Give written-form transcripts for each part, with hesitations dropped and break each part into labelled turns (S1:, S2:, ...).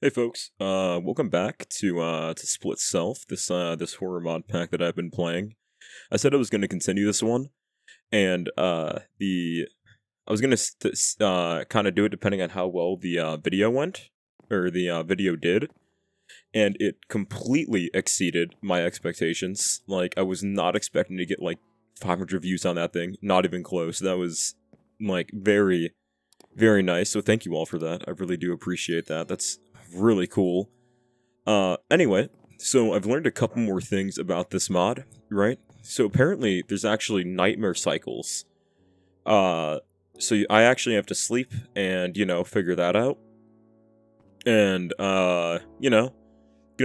S1: Hey folks, welcome back to Split Self, this horror mod pack that I've been playing. I said I was going to continue this one, and I was going to kind of do it depending on how well the video went, or the video did, and it completely exceeded my expectations. Like, I was not expecting to get like 500 views on that thing, not even close. That was like very, very nice. So thank you all for that. I really do appreciate that. That's really cool. Anyway, so I've learned a couple more things about this mod, right? So apparently there's actually nightmare cycles. I actually have to sleep and, figure that out. And, gonna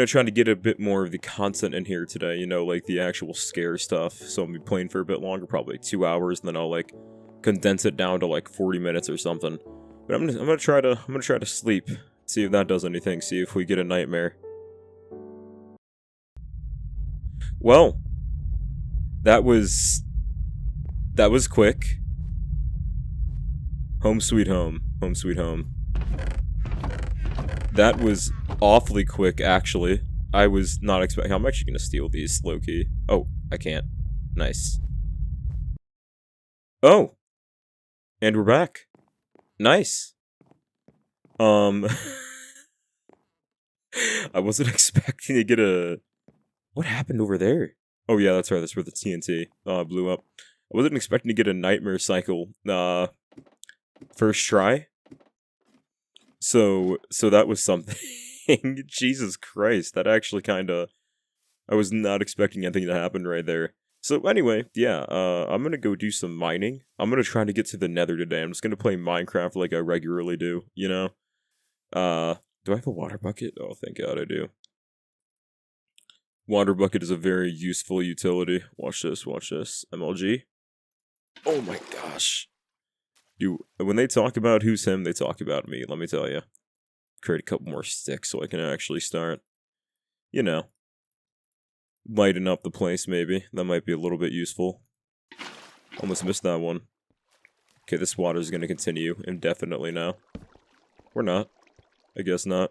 S1: try to get a bit more of the content in here today, like the actual scare stuff. So I'm gonna be playing for a bit longer, probably 2 hours, and then I'll, like, condense it down to, like, 40 minutes or something. But I'm gonna try to sleep. See if that does anything, see if we get a nightmare. Well, that was quick. Home sweet home. Home sweet home. That was awfully quick, actually. I was not expecting. I'm actually gonna steal these, low-key. Oh, I can't. Nice. Oh! And we're back. Nice. I wasn't expecting to get a... What happened over there? Oh yeah, that's right, that's where the TNT blew up. I wasn't expecting to get a nightmare cycle first try. So that was something. Jesus Christ, that actually kinda... I was not expecting anything to happen right there. So anyway, yeah, I'm gonna go do some mining. I'm gonna try to get to the nether today. I'm just gonna play Minecraft like I regularly do, do I have a water bucket? Oh, thank God I do. Water bucket is a very useful utility. Watch this, MLG. Oh my gosh. Dude, when they talk about who's him, they talk about me, let me tell you. Create a couple more sticks so I can actually start, lighten up the place, maybe. That might be a little bit useful. Almost missed that one. Okay, this water is going to continue indefinitely now. Or not. I guess not.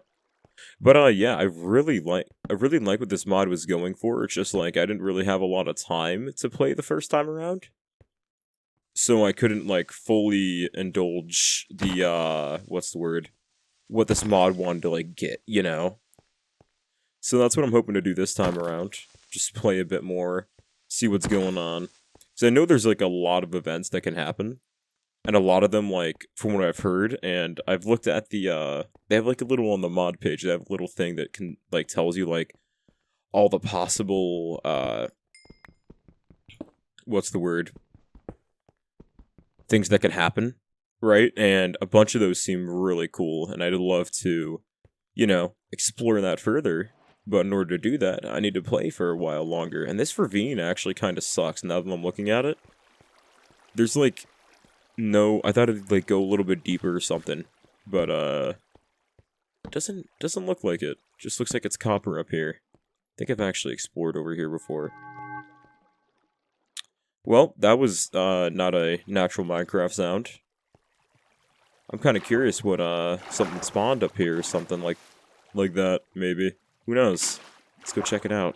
S1: But yeah, I really like what this mod was going for. It's just like I didn't really have a lot of time to play the first time around. So I couldn't like fully indulge the what's the word? What this mod wanted to like get, So that's what I'm hoping to do this time around. Just play a bit more, see what's going on. So I know there's like a lot of events that can happen. And a lot of them, like, from what I've heard, and I've looked at the, they have, like, a little on the mod page, they have a little thing that can, like, tells you, like, all the possible, what's the word? Things that can happen, right? And a bunch of those seem really cool, and I'd love to, explore that further. But in order to do that, I need to play for a while longer. And this ravine actually kind of sucks now that I'm looking at it. There's, like... No, I thought it'd like go a little bit deeper or something, but it doesn't look like it. Just looks like it's copper up here. I think I've actually explored over here before. Well, that was not a natural Minecraft sound. I'm kind of curious what something spawned up here or something like that maybe. Who knows? Let's go check it out.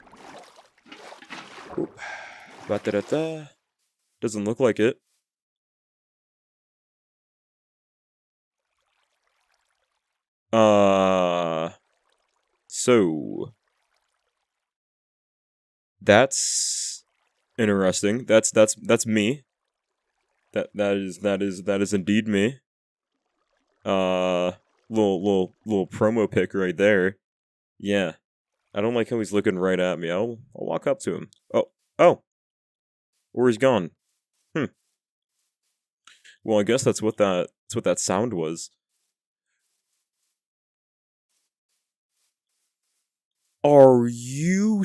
S1: Ba-da-da-da. Doesn't look like it. So that's interesting. That's me. That is indeed me. Little promo pic right there. Yeah. I don't like how he's looking right at me. I'll walk up to him. Oh. Or he's gone. Well, I guess that's what that sound was. Are you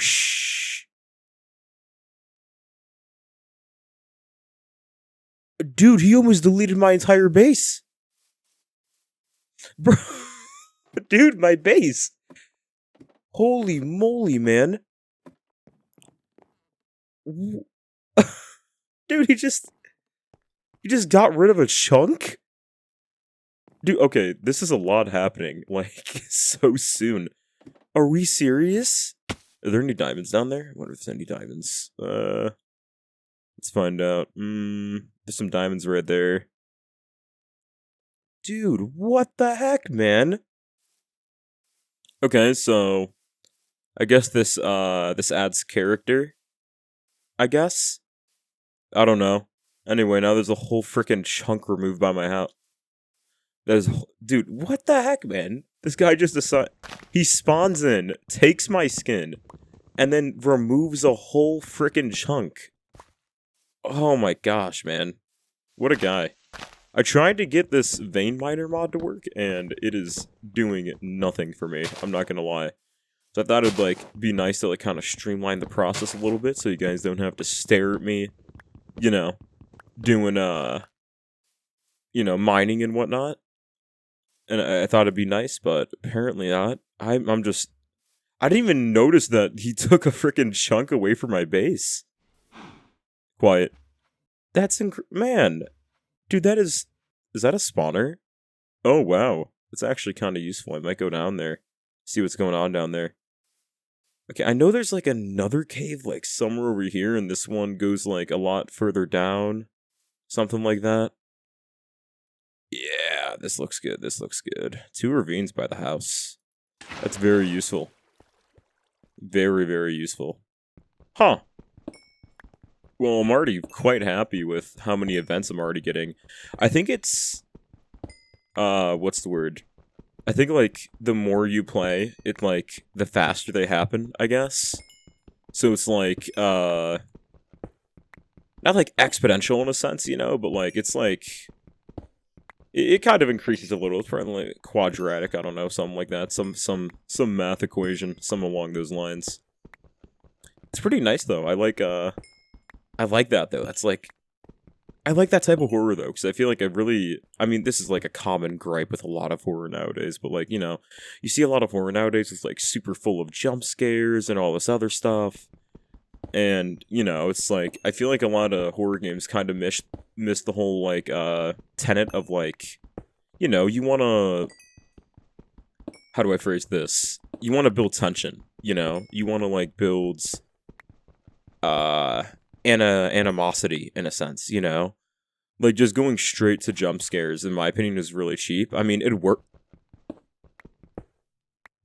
S1: Dude, he almost deleted my entire base. Bro, dude, my base. Holy moly, man. Dude, he just got rid of a chunk? Dude, okay, this is a lot happening, like, so soon. Are we serious? Are there any diamonds down there? I wonder if there's any diamonds. Let's find out. There's some diamonds right there. Dude, what the heck, man? Okay, so I guess this adds character. I guess. I don't know. Anyway, now there's a whole freaking chunk removed by my house. Dude, what the heck, man? This guy just he spawns in, takes my skin, and then removes a whole freaking chunk. Oh my gosh, man. What a guy. I tried to get this vein miner mod to work, and it is doing nothing for me. I'm not gonna lie. So I thought it'd, like, be nice to, like, kind of streamline the process a little bit so you guys don't have to stare at me, you know, doing, mining and whatnot. And I thought it'd be nice, but apparently not. I didn't even notice that he took a freaking chunk away from my base. Quiet. That's man. Dude, is that a spawner? Oh, wow. It's actually kind of useful. I might go down there, see what's going on down there. Okay, I know there's, like, another cave, like, somewhere over here, and this one goes, like, a lot further down. Something like that. Yeah, this looks good, this looks good. 2 ravines by the house. That's very useful. Very, very useful. Huh. Well, I'm already quite happy with how many events I'm already getting. I think it's... what's the word? I think, like, the more you play, like, the faster they happen, I guess. So it's, like, not, like, exponential in a sense, you know? But, like, it's, like... It kind of increases a little. It's probably, like, quadratic, I don't know, something like that. Some math equation, some along those lines. It's pretty nice, though. I like that, though. That's, like... I like that type of horror, though, because I feel like I mean, this is, like, a common gripe with a lot of horror nowadays, but, like, you know, you see a lot of horror nowadays that's, like, super full of jump scares and all this other stuff, and, you know, it's, like, I feel like a lot of horror games kind of miss the whole, like, tenet of, like, you know, you want to... How do I phrase this? You want to build tension, you know? You want to, like, build... animosity, in a sense, you know? Like, just going straight to jump scares, in my opinion, is really cheap. I mean, it worked.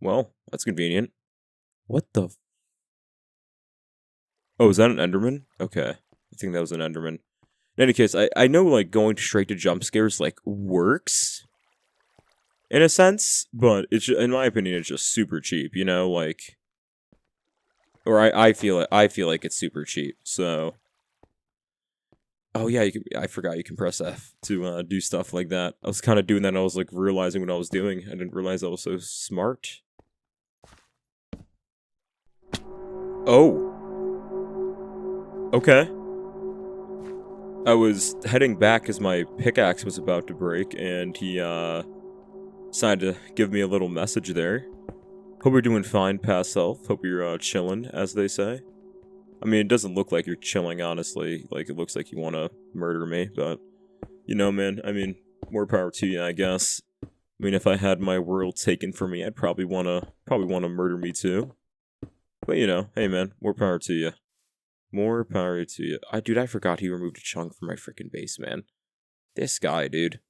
S1: Well, that's convenient. What the... Oh, is that an Enderman? Okay. I think that was an Enderman. In any case, I know, like, going straight to jump scares, like, works, in a sense, but it's, in my opinion, it's just super cheap, you know? Like... Or I feel like it's super cheap, so... Oh yeah, I forgot you can press F to do stuff like that. I was kind of doing that and I was, like, realizing what I was doing. I didn't realize I was so smart. Oh. Okay. I was heading back as my pickaxe was about to break, and he decided to give me a little message there. Hope you're doing fine, past self. Hope you're chilling, as they say. I mean, it doesn't look like you're chilling, honestly. Like, it looks like you want to murder me, but... You know, man, I mean, more power to you, I guess. I mean, if I had my world taken from me, I'd probably wanna murder me too. But, you know, hey man, more power to you. More power to you. Dude, I forgot he removed a chunk from my freaking base, man. This guy, dude.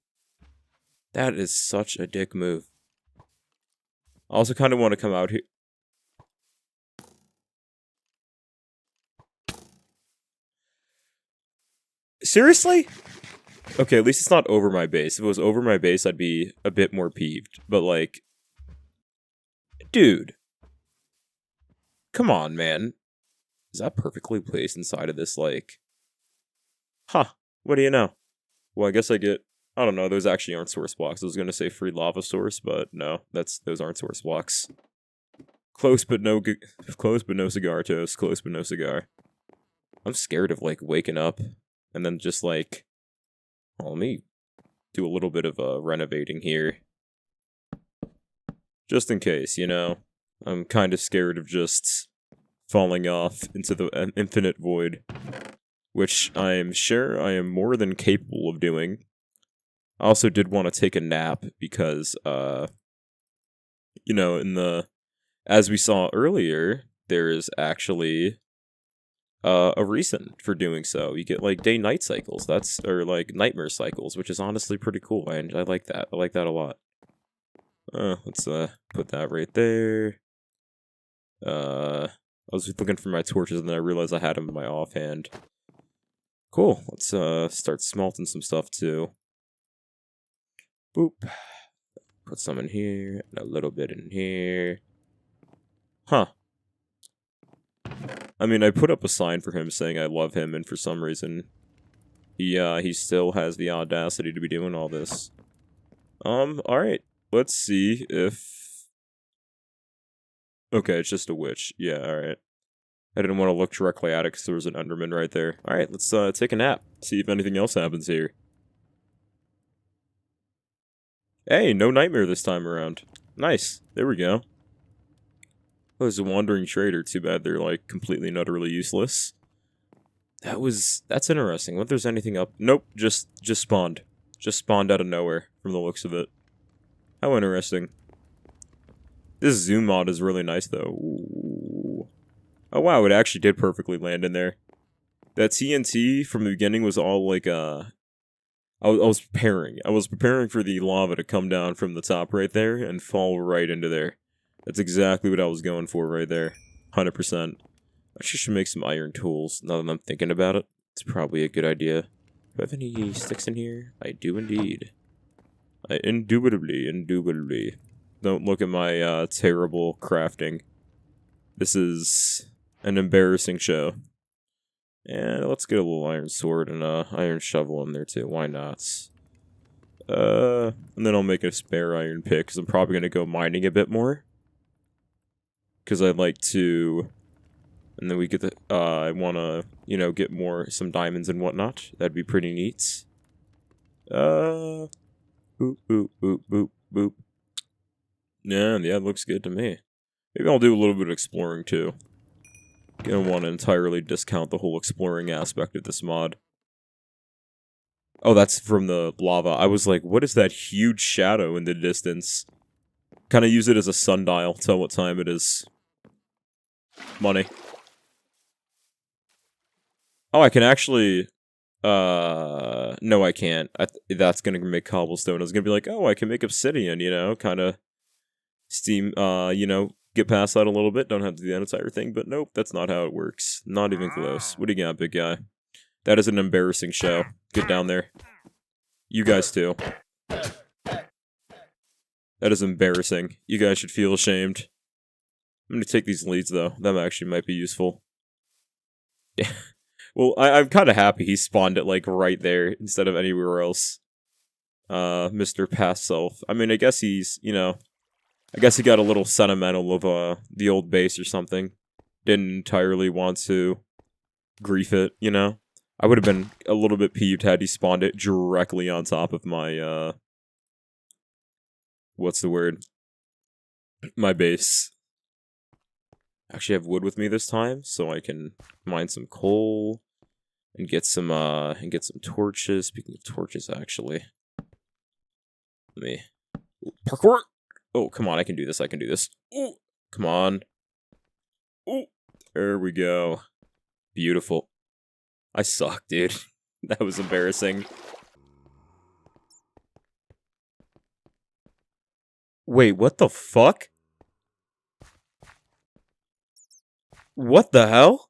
S1: That is such a dick move. I also kind of want to come out here. Seriously? Okay, at least it's not over my base. If it was over my base, I'd be a bit more peeved. But, like... Dude. Come on, man. Is that perfectly placed inside of this, like... Huh. What do you know? Well, I guess I get... I don't know, those actually aren't source blocks. I was gonna say free lava source, but no. Those aren't source blocks. Close but no cigar toast. Close but no cigar. I'm scared of, like, waking up. And then just, like... Well, let me do a little bit of renovating here. Just in case, you know? I'm kind of scared of just falling off into the infinite void. Which I am sure I am more than capable of doing. I also did want to take a nap because, you know, as we saw earlier, there is actually a reason for doing so. You get like day-night cycles. Or like nightmare cycles, which is honestly pretty cool. And I like that. I like that a lot. Let's put that right there. I was looking for my torches and then I realized I had them in my offhand. Cool. Let's start smelting some stuff too. Boop. Put some in here and a little bit in here. Huh. I mean, I put up a sign for him saying I love him, and for some reason, he still has the audacity to be doing all this. Alright. Let's see if... Okay, it's just a witch. Yeah, alright. I didn't want to look directly at it because there was an Enderman right there. Alright, let's take a nap. See if anything else happens here. Hey, no nightmare this time around. Nice. There we go. Oh, there's a wandering trader. Too bad they're, like, completely and utterly useless. That's interesting. What if there's anything up? Nope, just spawned. Just spawned out of nowhere, from the looks of it. How interesting. This zoom mod is really nice, though. Ooh. Oh, wow, it actually did perfectly land in there. That TNT from the beginning was all, like, I was preparing. I was preparing for the lava to come down from the top right there and fall right into there. That's exactly what I was going for right there. 100%. I should make some iron tools now that I'm thinking about it. It's probably a good idea. Do I have any sticks in here? I do indeed. Indubitably. Don't look at my terrible crafting. This is an embarrassing show. And let's get a little iron sword and a iron shovel in there too. Why not? And then I'll make a spare iron pick because I'm probably going to go mining a bit more. Because I'd like to... And then we get the... I want to, you know, get some diamonds and whatnot. That'd be pretty neat. Boop, boop, boop, boop, boop. Yeah, it looks good to me. Maybe I'll do a little bit of exploring too. I don't want to entirely discount the whole exploring aspect of this mod. Oh, that's from the lava. I was like, what is that huge shadow in the distance? Kind of use it as a sundial. Tell what time it is. Money. Oh, I can actually... no, I can't. That's gonna make cobblestone. I was gonna be like, oh, I can make obsidian, you know? Kind of... Steam, you know... Get past that a little bit, don't have to do the entire thing, but nope, that's not how it works. Not even close. What do you got, big guy? That is an embarrassing show. Get down there. You guys too. That is embarrassing. You guys should feel ashamed. I'm gonna take these leads, though. That actually might be useful. Yeah. Well, I'm kind of happy he spawned it, like, right there, instead of anywhere else. Mr. Past Self. I mean, I guess he's, you know... I guess he got a little sentimental of the old base or something. Didn't entirely want to grief it, you know? I would have been a little bit peeved had he spawned it directly on top of my, what's the word? My base. Actually have wood with me this time, so I can mine some coal and get some torches. Speaking of torches, actually. Let me... Parkour! Oh, come on, I can do this, Ooh, come on. Ooh, there we go. Beautiful. I suck, dude. That was embarrassing. Wait, what the fuck? What the hell?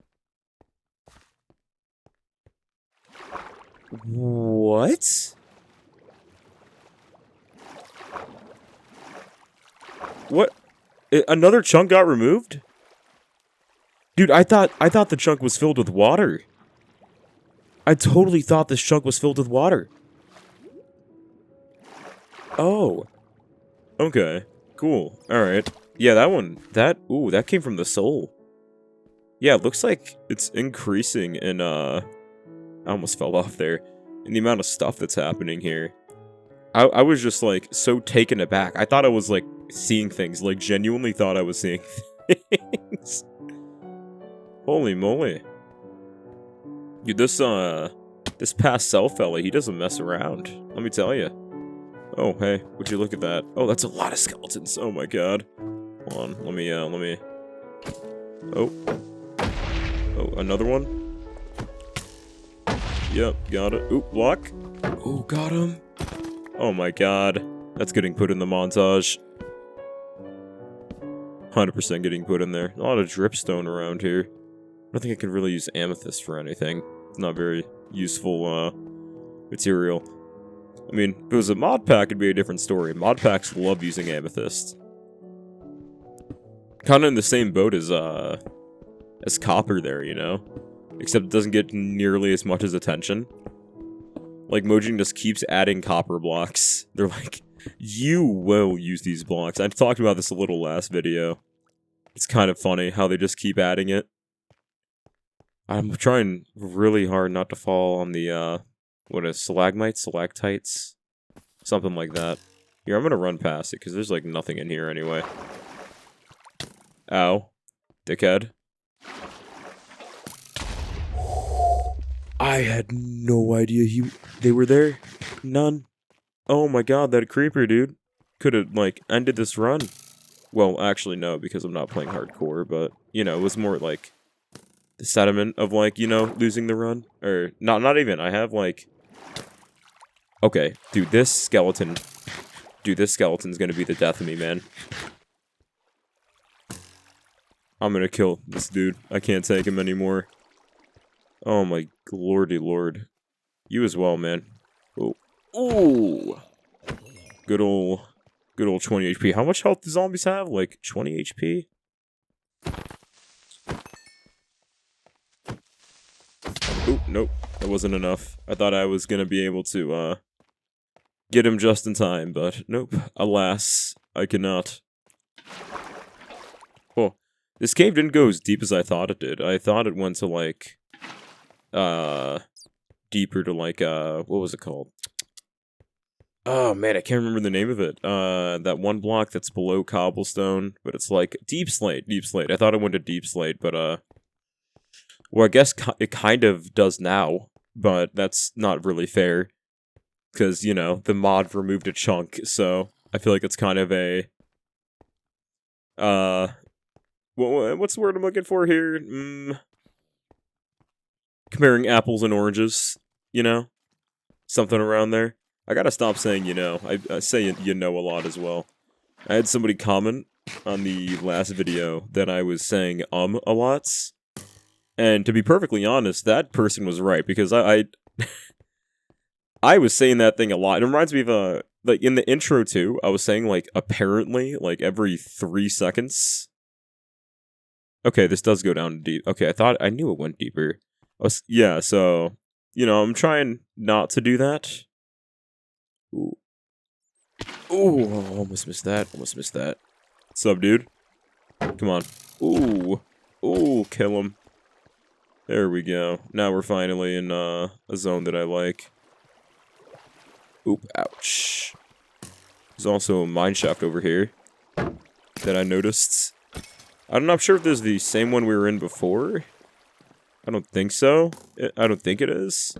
S1: What? What? Another chunk got removed? Dude, I thought the chunk was filled with water. I totally thought this chunk was filled with water. Oh. Okay. Cool. Alright. Yeah, ooh, that came from the soul. Yeah, it looks like it's increasing in, I almost fell off there. In the amount of stuff that's happening here. I was just, like, so taken aback. I thought I was, like, seeing things. Like, genuinely thought I was seeing things. Holy moly. Dude, this past self fella, he doesn't mess around. Let me tell you. Oh, hey, would you look at that? Oh, that's a lot of skeletons. Oh my god. Hold on, let me... Oh. Oh, another one? Yep, got it. Oop, block. Oh, got him. Oh my god. That's getting put in the montage. 100% getting put in there. A lot of dripstone around here. I don't think I can really use amethyst for anything. It's not very useful, material. I mean, if it was a mod pack, it'd be a different story. Mod packs love using amethyst. Kinda in the same boat as copper there, you know? Except it doesn't get nearly as much as attention. Like, Mojang just keeps adding copper blocks. They're like, you will use these blocks. I talked about this a little last video. It's kind of funny how they just keep adding it. I'm trying really hard not to fall on the, what is stalagmites? Stalactites? Something like that. Here, I'm gonna run past it, because there's, like, nothing in here anyway. Ow. Dickhead. I had no idea they were there. None. Oh my god, that creeper, dude. Could have, like, ended this run. Well, actually, no, because I'm not playing hardcore, but, you know, it was more, like, the sentiment of, like, you know, losing the run. Or, not even, I have, like... Okay, dude, this skeleton's gonna be the death of me, man. I'm gonna kill this dude. I can't take him anymore. Oh my lordy lord. You as well, man. Oh. Ooh! Good old 20 HP. How much health do zombies have? Like, 20 HP? Oop, nope. That wasn't enough. I thought I was gonna be able to, get him just in time, but nope. Alas, I cannot. Oh, this cave didn't go as deep as I thought it did. I thought it went to, like, deeper to, like, what was it called? Oh, man, I can't remember the name of it. That one block that's below cobblestone, but it's, like, deep slate. I thought it went to deep slate, but, well, I guess it kind of does now, but that's not really fair. Because, you know, the mod removed a chunk, so I feel like it's kind of a... what's the word I'm looking for here? Comparing apples and oranges, you know? Something around there. I gotta stop saying you know. I say you know a lot as well. I had somebody comment on the last video that I was saying a lot. And to be perfectly honest, that person was right, because I was saying that thing a lot. It reminds me of, like, in the intro, too, I was saying, like, apparently, like, every 3 seconds. Okay, this does go down deep. Okay, I knew it went deeper. Yeah, so, you know, I'm trying not to do that. Ooh. Ooh, almost missed that. What's up, dude? Come on. Ooh. Ooh, kill him. There we go. Now we're finally in, a zone that I like. Oop, ouch. There's also a mineshaft over here that I noticed. I'm not sure if this is the same one we were in before. I don't think so. I don't think it is.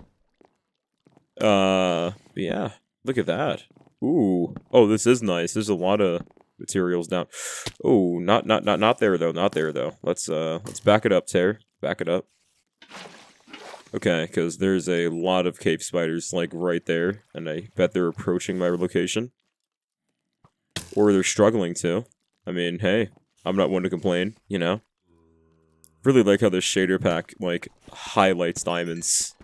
S1: But yeah, look at that. Ooh. Oh, this is nice. There's a lot of materials down. Oh, not there though. Not there though. Let's back it up, Ter. Back it up. Okay, because there's a lot of cave spiders, like, right there, and I bet they're approaching my location. Or they're struggling to. I mean, hey, I'm not one to complain, you know? Really like how this shader pack, like, highlights diamonds.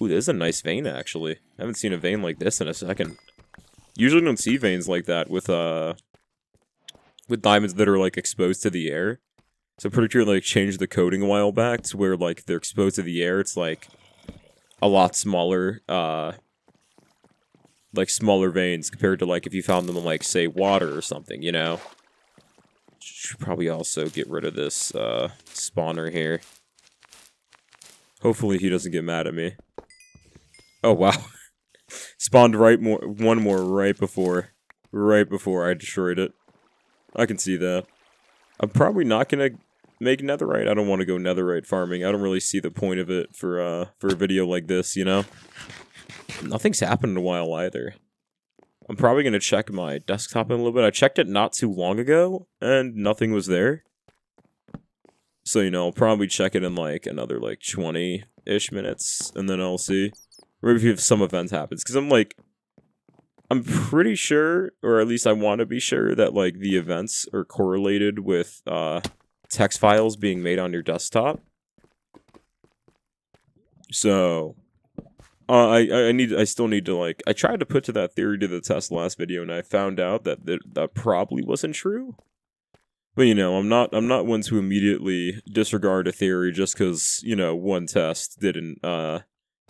S1: Ooh, this is a nice vein, actually. I haven't seen a vein like this in a second. Usually don't see veins like that with diamonds that are, like, exposed to the air. So pretty sure, like, changed the coding a while back to where, like, they're exposed to the air. It's, like, a lot smaller, like, smaller veins compared to, like, if you found them in, like, say, water or something, you know? Should probably also get rid of this, spawner here. Hopefully he doesn't get mad at me. Oh, wow. Spawned one more right before I destroyed it. I can see that. I'm probably not gonna make netherite. I don't want to go netherite farming. I don't really see the point of it for a video like this, you know? Nothing's happened in a while either. I'm probably going to check my desktop in a little bit. I checked it not too long ago, and nothing was there. So, you know, I'll probably check it in, like, another, like, 20-ish minutes, and then I'll see. Or maybe if some event happens. Because I'm pretty sure, or at least I want to be sure, that, like, the events are correlated with, text files being made on your desktop. So, I still need to, like, I tried to put to that theory to the test last video, and I found out that that probably wasn't true. But, you know, I'm not one to immediately disregard a theory just because, you know, one test didn't,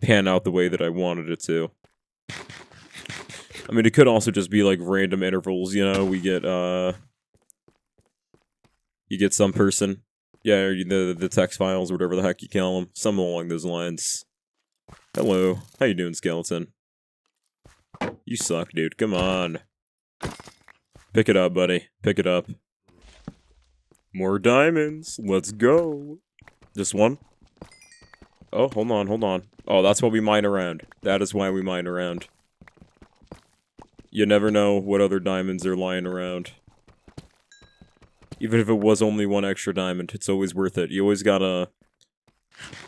S1: pan out the way that I wanted it to. I mean, it could also just be, like, random intervals, you know, we get, you get some person, yeah, or the text files, or whatever the heck you call them, something along those lines. Hello, how you doing, skeleton? You suck, dude, come on. Pick it up, buddy, pick it up. More diamonds, let's go. Just one? Oh, hold on. Oh, that's what we mine around. That is why we mine around. You never know what other diamonds are lying around. Even if it was only one extra diamond, it's always worth it. You always gotta...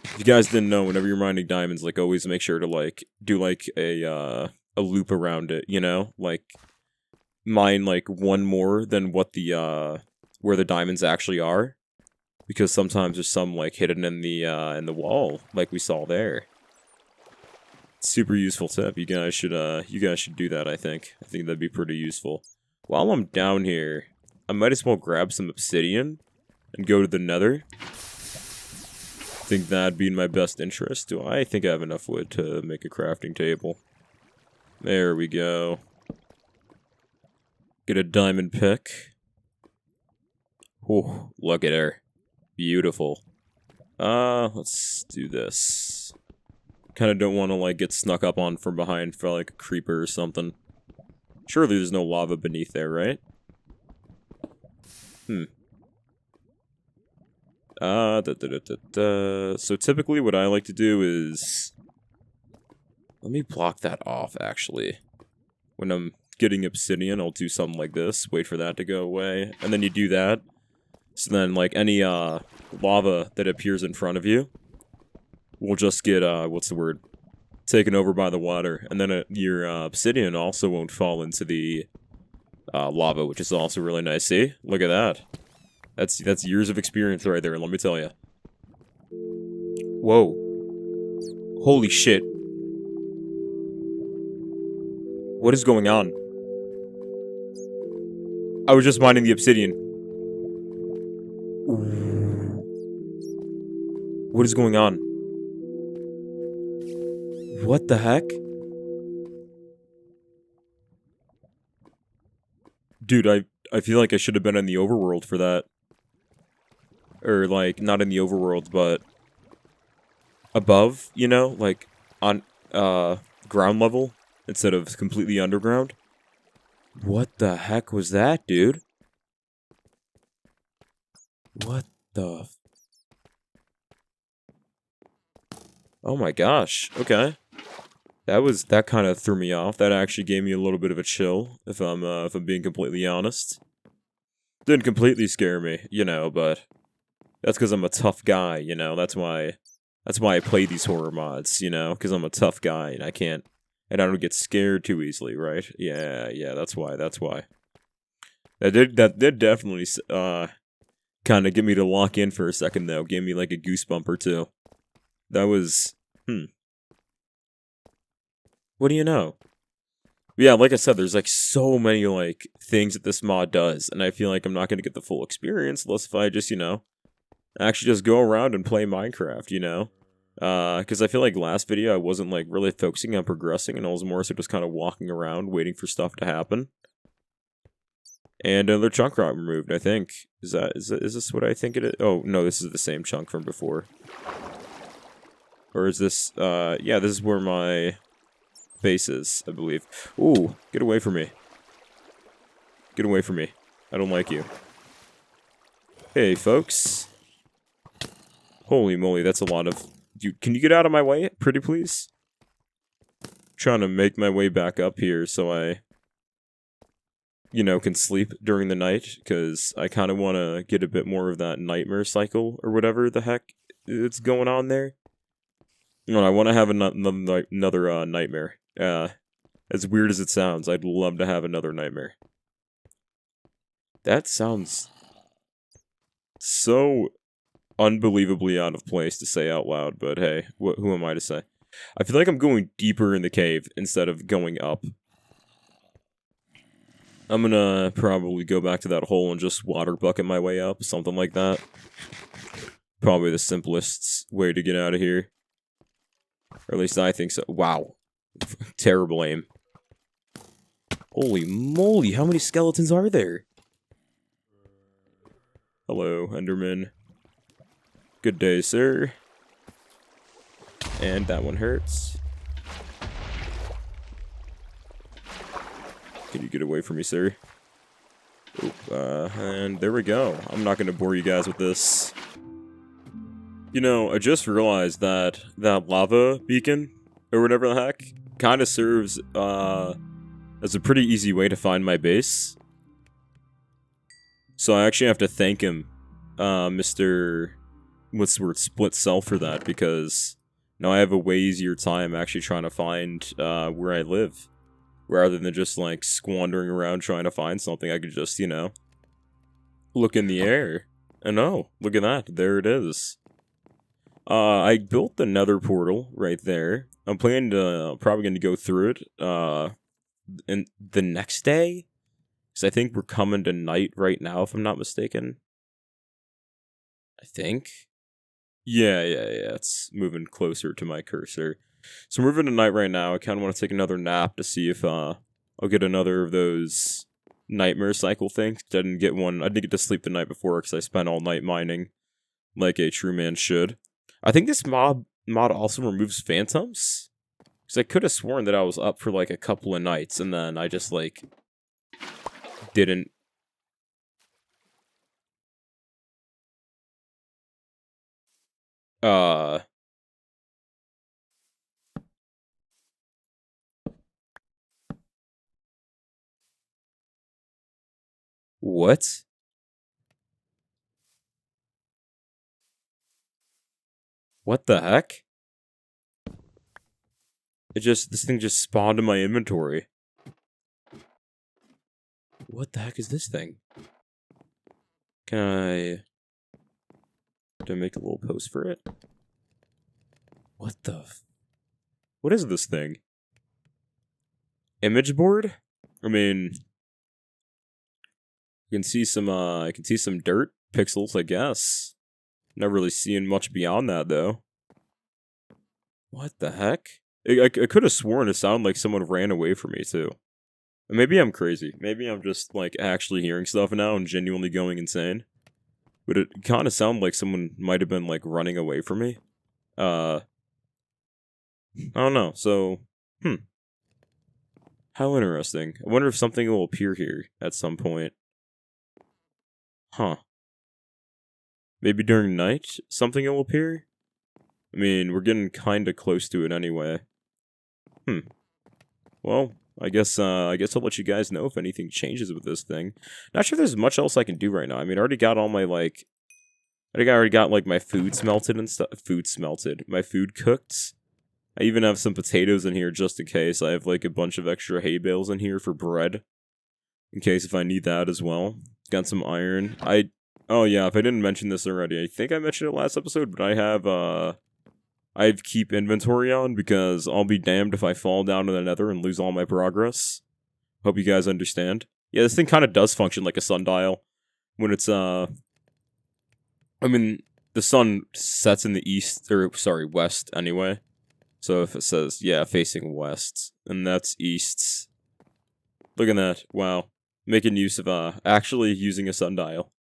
S1: If you guys didn't know, whenever you're mining diamonds, like, always make sure to, like, do, like, a loop around it, you know? Like, mine, like, one more than what the, where the diamonds actually are. Because sometimes there's some, like, hidden in the wall, like we saw there. Super useful tip. You guys should do that, I think. I think that'd be pretty useful. While I'm down here, I might as well grab some obsidian and go to the nether. I think that'd be in my best interest. Do I think I have enough wood to make a crafting table? There we go. Get a diamond pick. Oh, look at her. Beautiful. Let's do this. Kind of don't want to, like, get snuck up on from behind for, like, a creeper or something. Surely there's no lava beneath there, right? So typically what I like to do is... Let me block that off, actually. When I'm getting obsidian, I'll do something like this. Wait for that to go away. And then you do that. So then, like, any, lava that appears in front of you will just get, what's the word? Taken over by the water. And then your, obsidian also won't fall into the, lava, which is also really nice. See? Look at that. That's years of experience right there, let me tell you. Whoa. Holy shit. What is going on? I was just mining the obsidian. What is going on? What the heck? Dude, I feel like I should have been in the overworld for that. Or, like, not in the overworld, but above, you know? Like, on, ground level instead of completely underground. What the heck was that, dude? What the... Oh my gosh, okay. That kind of threw me off. That actually gave me a little bit of a chill, if I'm being completely honest. Didn't completely scare me, you know, but that's because I'm a tough guy, you know. That's why I play these horror mods, you know, because I'm a tough guy and I don't get scared too easily, right? Yeah, that's why. That did definitely kind of get me to lock in for a second though. Gave me like a goosebump or two. That was What do you know? Yeah, like I said, there's like so many like things that this mod does, and I feel like I'm not gonna get the full experience unless if I just, you know, actually just go around and play Minecraft, you know? Because I feel like last video I wasn't like really focusing on progressing, and I was more so just kind of walking around waiting for stuff to happen. And another chunk got removed, I think. Is this what I think it is? Oh, no, this is the same chunk from before. Or is this, yeah, this is where my base is, I believe. Ooh, get away from me. Get away from me. I don't like you. Hey, folks. Holy moly, that's a lot of... Can you get out of my way, pretty please? I'm trying to make my way back up here so I you know, can sleep during the night, because I kind of want to get a bit more of that nightmare cycle, or whatever the heck it's going on there. You know, I want to have another nightmare. As weird as it sounds, I'd love to have another nightmare. That sounds so unbelievably out of place to say out loud, but hey, who am I to say? I feel like I'm going deeper in the cave instead of going up. I'm gonna probably go back to that hole and just water bucket my way up, something like that. Probably the simplest way to get out of here. Or at least I think so. Wow. Terrible aim. Holy moly, how many skeletons are there? Hello, Enderman. Good day, sir. And that one hurts. Can you get away from me, sir? Oh, and there we go. I'm not gonna bore you guys with this. You know, I just realized that that lava beacon, or whatever the heck, kind of serves, as a pretty easy way to find my base. So I actually have to thank him, Mr. What's the word, Split Self, for that, because now I have a way easier time actually trying to find, where I live. Rather than just, like, squandering around trying to find something, I could just, you know, look in the air. And oh, look at that, there it is. I built the nether portal right there. I'm planning to, probably going to go through it, in the next day. Because I think we're coming to night right now, if I'm not mistaken. I think. Yeah, it's moving closer to my cursor. So we're moving to night right now. I kind of want to take another nap to see if, I'll get another of those nightmare cycle things. I didn't get one. I didn't get to sleep the night before because I spent all night mining, like a true man should. I think this mod also removes phantoms. Because I could have sworn that I was up for, like, a couple of nights, and then I just, like, didn't. What? What the heck? This thing just spawned in my inventory. What the heck is this thing? Do I make a little post for it? What is this thing? Image board? I mean, you can see I can see some dirt pixels, I guess. Not really seeing much beyond that, though. What the heck? I could have sworn it sounded like someone ran away from me, too. Maybe I'm crazy. Maybe I'm just, like, actually hearing stuff now and genuinely going insane. But it kind of sounded like someone might have been, like, running away from me. I don't know, so, How interesting. I wonder if something will appear here at some point. Huh. Maybe during night, something will appear? I mean, we're getting kinda close to it anyway. Well, I guess I'll let you guys know if anything changes with this thing. Not sure if there's much else I can do right now. I mean, I already got all my, like... I think I already got, like, my food smelted and stuff. My food cooked. I even have some potatoes in here just in case. I have, like, a bunch of extra hay bales in here for bread. In case if I need that as well. Got some iron. Oh yeah, if I didn't mention this already, I think I mentioned it last episode, but I have keep inventory on because I'll be damned if I fall down to the nether and lose all my progress. Hope you guys understand. Yeah, this thing kind of does function like a sundial. When it's, I mean, the sun sets in the west anyway. So if it says, yeah, facing west, and that's east. Look at that, wow. Making use of, actually using a sundial.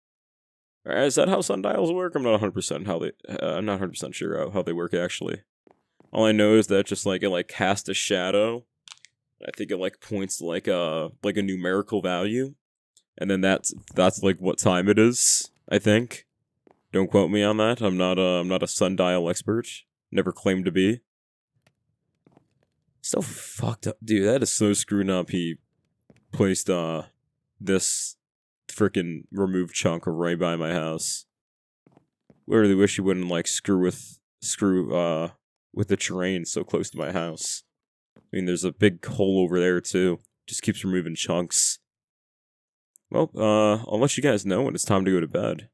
S1: Is that how sundials work? I'm not 100% I'm not 100% sure how they work, actually. All I know is that just, like, it, like, casts a shadow. I think it, like, points to, like a numerical value. And then that's like, what time it is, I think. Don't quote me on that. I'm not a sundial expert. Never claimed to be. So fucked up. Dude, that is so screwed up. He placed, this freaking removed chunk right by my house. I really wish you wouldn't like screw with the terrain so close to my house. I mean, there's a big hole over there too. Just keeps removing chunks. Well, I'll let you guys know when it's time to go to bed.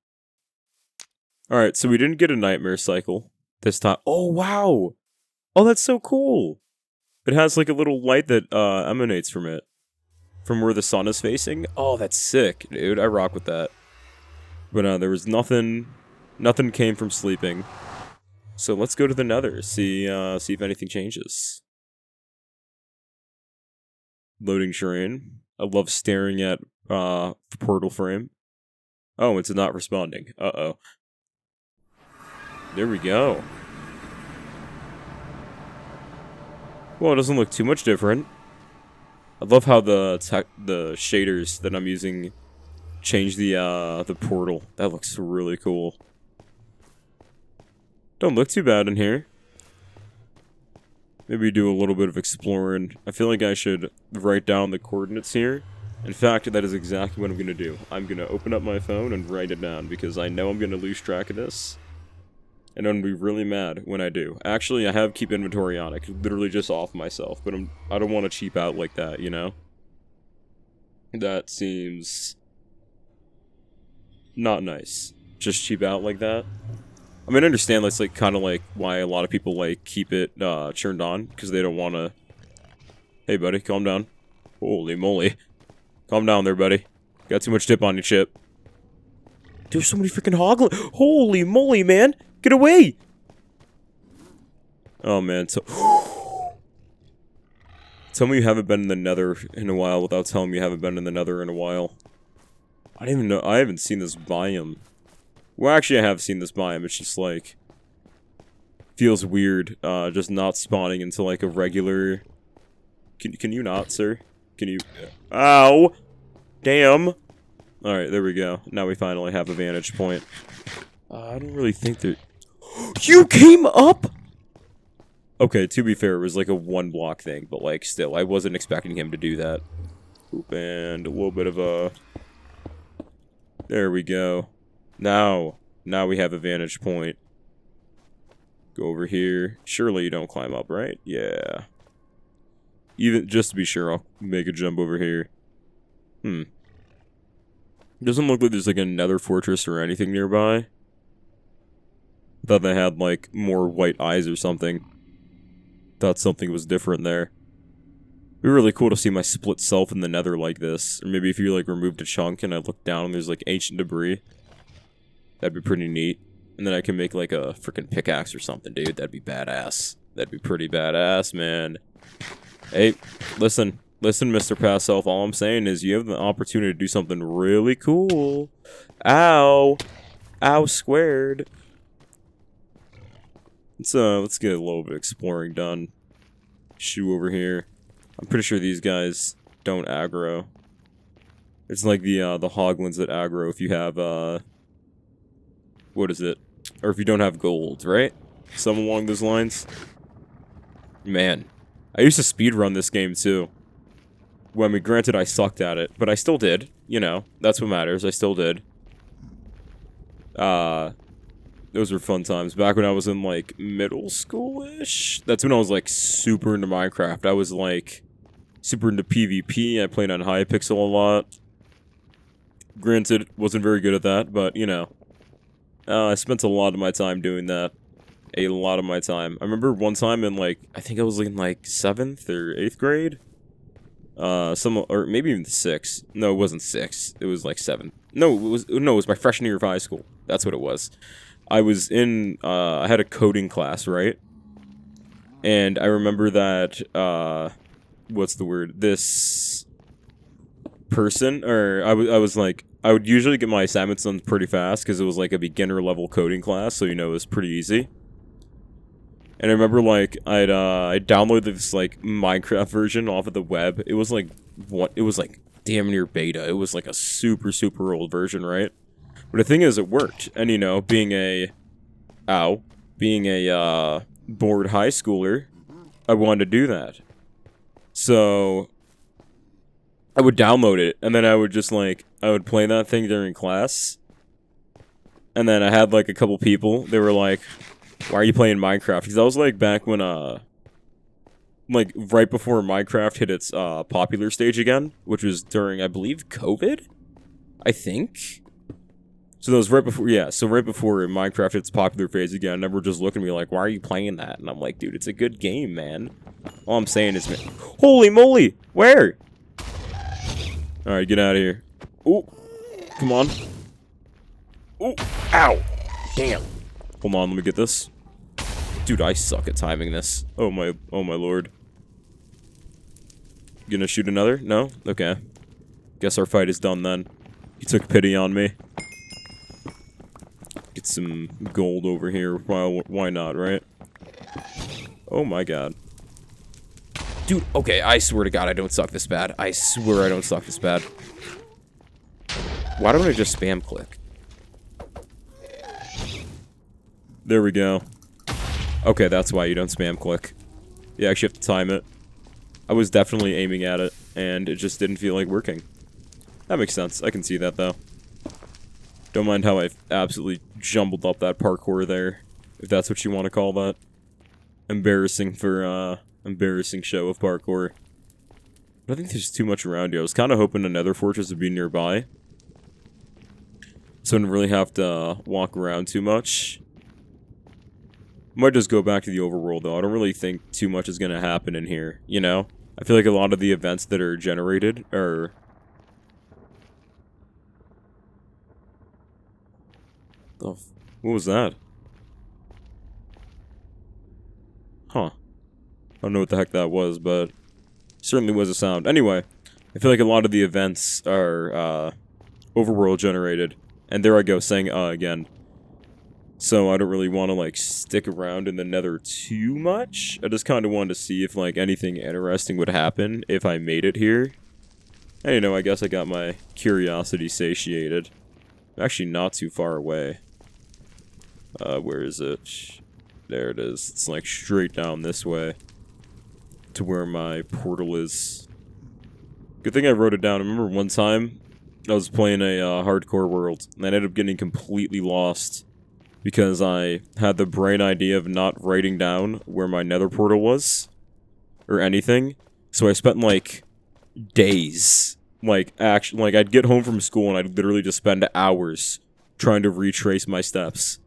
S1: Alright, so we didn't get a nightmare cycle this time. Oh, wow! Oh, that's so cool! It has like a little light that emanates from it. From where the sun is facing. Oh, that's sick, dude. I rock with that. But there was nothing came from sleeping. So let's go to the nether, see if anything changes. Loading terrain. I love staring at portal frame. Oh, it's not responding. Uh-oh. There we go. Well, it doesn't look too much different. I love how the shaders that I'm using change the portal. That looks really cool. Don't look too bad in here. Maybe do a little bit of exploring. I feel like I should write down the coordinates here. In fact, that is exactly what I'm going to do. I'm going to open up my phone and write it down because I know I'm going to lose track of this. And I'm going to be really mad when I do. Actually, I have keep inventory on. I could literally just off myself, but I don't want to cheap out like that, you know? That seems not nice. Just cheap out like that. I mean, I understand that's like kind of like why a lot of people like keep it turned on because they don't want to. Hey, buddy, calm down. Holy moly, calm down there, buddy. Got too much dip on your chip. There's so many freaking hoglins. Holy moly, man, get away! Oh man, so tell me you haven't been in the Nether in a while without telling me you haven't been in the Nether in a while. I didn't even know. I haven't seen this biome. Well, actually, I have seen this biome. It's just, like, feels weird, just not spawning into, like, a regular... Can you not, sir? Can you... Ow! Damn! Alright, there we go. Now we finally have a vantage point. I don't really think that... You came up?! Okay, to be fair, it was, like, a one-block thing, but, like, still, I wasn't expecting him to do that. Oop, and a little bit of a... There we go. Now we have a vantage point. Go over here. Surely you don't climb up, right? Yeah. Even just to be sure, I'll make a jump over here. Doesn't look like there's like another fortress or anything nearby. Thought they had like more white eyes or something. Thought something was different there. It'd be really cool to see my split self in the Nether like this. Or maybe if you like removed a chunk and I look down and there's like ancient debris. That'd be pretty neat. And then I can make like a freaking pickaxe or something, dude. That'd be badass. That'd be pretty badass, man. Hey, listen, Mr. Past Self. All I'm saying is you have the opportunity to do something really cool. Ow. Ow squared. Let's get a little bit of exploring done. Shoe over here. I'm pretty sure these guys don't aggro. It's like the hoglins that aggro if you have, what is it? Or if you don't have gold, right? Something along those lines. Man, I used to speedrun this game too. Well, I mean, granted, I sucked at it, but I still did. You know, that's what matters. I still did. Those were fun times. Back when I was in, like, middle school-ish. That's when I was, like, super into Minecraft. I was, like, super into PvP. I played on Hypixel a lot. Granted, wasn't very good at that, but, you know. I spent a lot of my time doing that. A lot of my time. I remember one time in, like, I think I was in, like, 7th or 8th grade. Or maybe even 6th. No, it wasn't 6th. It was, like, 7th. No, it was my freshman year of high school. That's what it was. I was in, I had a coding class, right? And I remember that, what's the word? This person, or I was like, I would usually get my assignments done pretty fast because it was like a beginner level coding class, so you know it was pretty easy. And I remember like I downloaded this like Minecraft version off of the web. It was like damn near beta. It was like a super old version, right? But the thing is, it worked. And you know, being a bored high schooler, I wanted to do that. So I would download it, and then I would just, like, I would play that thing during class. And then I had, like, a couple people, they were like, why are you playing Minecraft? Because that was, like, back when, like, right before Minecraft hit its, popular stage again, which was during, I believe, COVID? I think? So that was right before, yeah, so right before Minecraft hit its popular phase again, and everyone just looking at me like, why are you playing that? And I'm like, dude, it's a good game, man. All I'm saying is, man, holy moly, where? Alright, get out of here. Ooh, come on. Ooh, ow, damn. Hold on, let me get this. Dude, I suck at timing this. Oh my lord. Gonna shoot another? No? Okay. Guess our fight is done then. He took pity on me. Get some gold over here. Why not, right? Oh my god. Dude, okay, I swear to god I don't suck this bad. I swear I don't suck this bad. Why don't I just spam click? There we go. Okay, that's why you don't spam click. You actually have to time it. I was definitely aiming at it, and it just didn't feel like working. That makes sense. I can see that, though. Don't mind how I absolutely jumbled up that parkour there, if that's what you want to call that. Embarrassing for, embarrassing show of parkour. I don't think there's too much around here. I was kind of hoping another fortress would be nearby, so I didn't really have to walk around too much. Might just go back to the overworld, though. I don't really think too much is going to happen in here, you know? I feel like a lot of the events that are generated are... Oh, what was that? Huh. I don't know what the heck that was, but... certainly was a sound. Anyway, I feel like a lot of the events are, overworld generated. And there I go, saying, again. So I don't really want to, like, stick around in the nether too much. I just kind of wanted to see if, like, anything interesting would happen if I made it here. And, you know, I guess I got my curiosity satiated. I'm actually not too far away. Where is it? There it is. It's, like, straight down this way to where my portal is. Good thing I wrote it down. I remember one time I was playing a hardcore world, and I ended up getting completely lost because I had the bright idea of not writing down where my nether portal was or anything. So I spent like days, like I'd get home from school and I'd literally just spend hours trying to retrace my steps.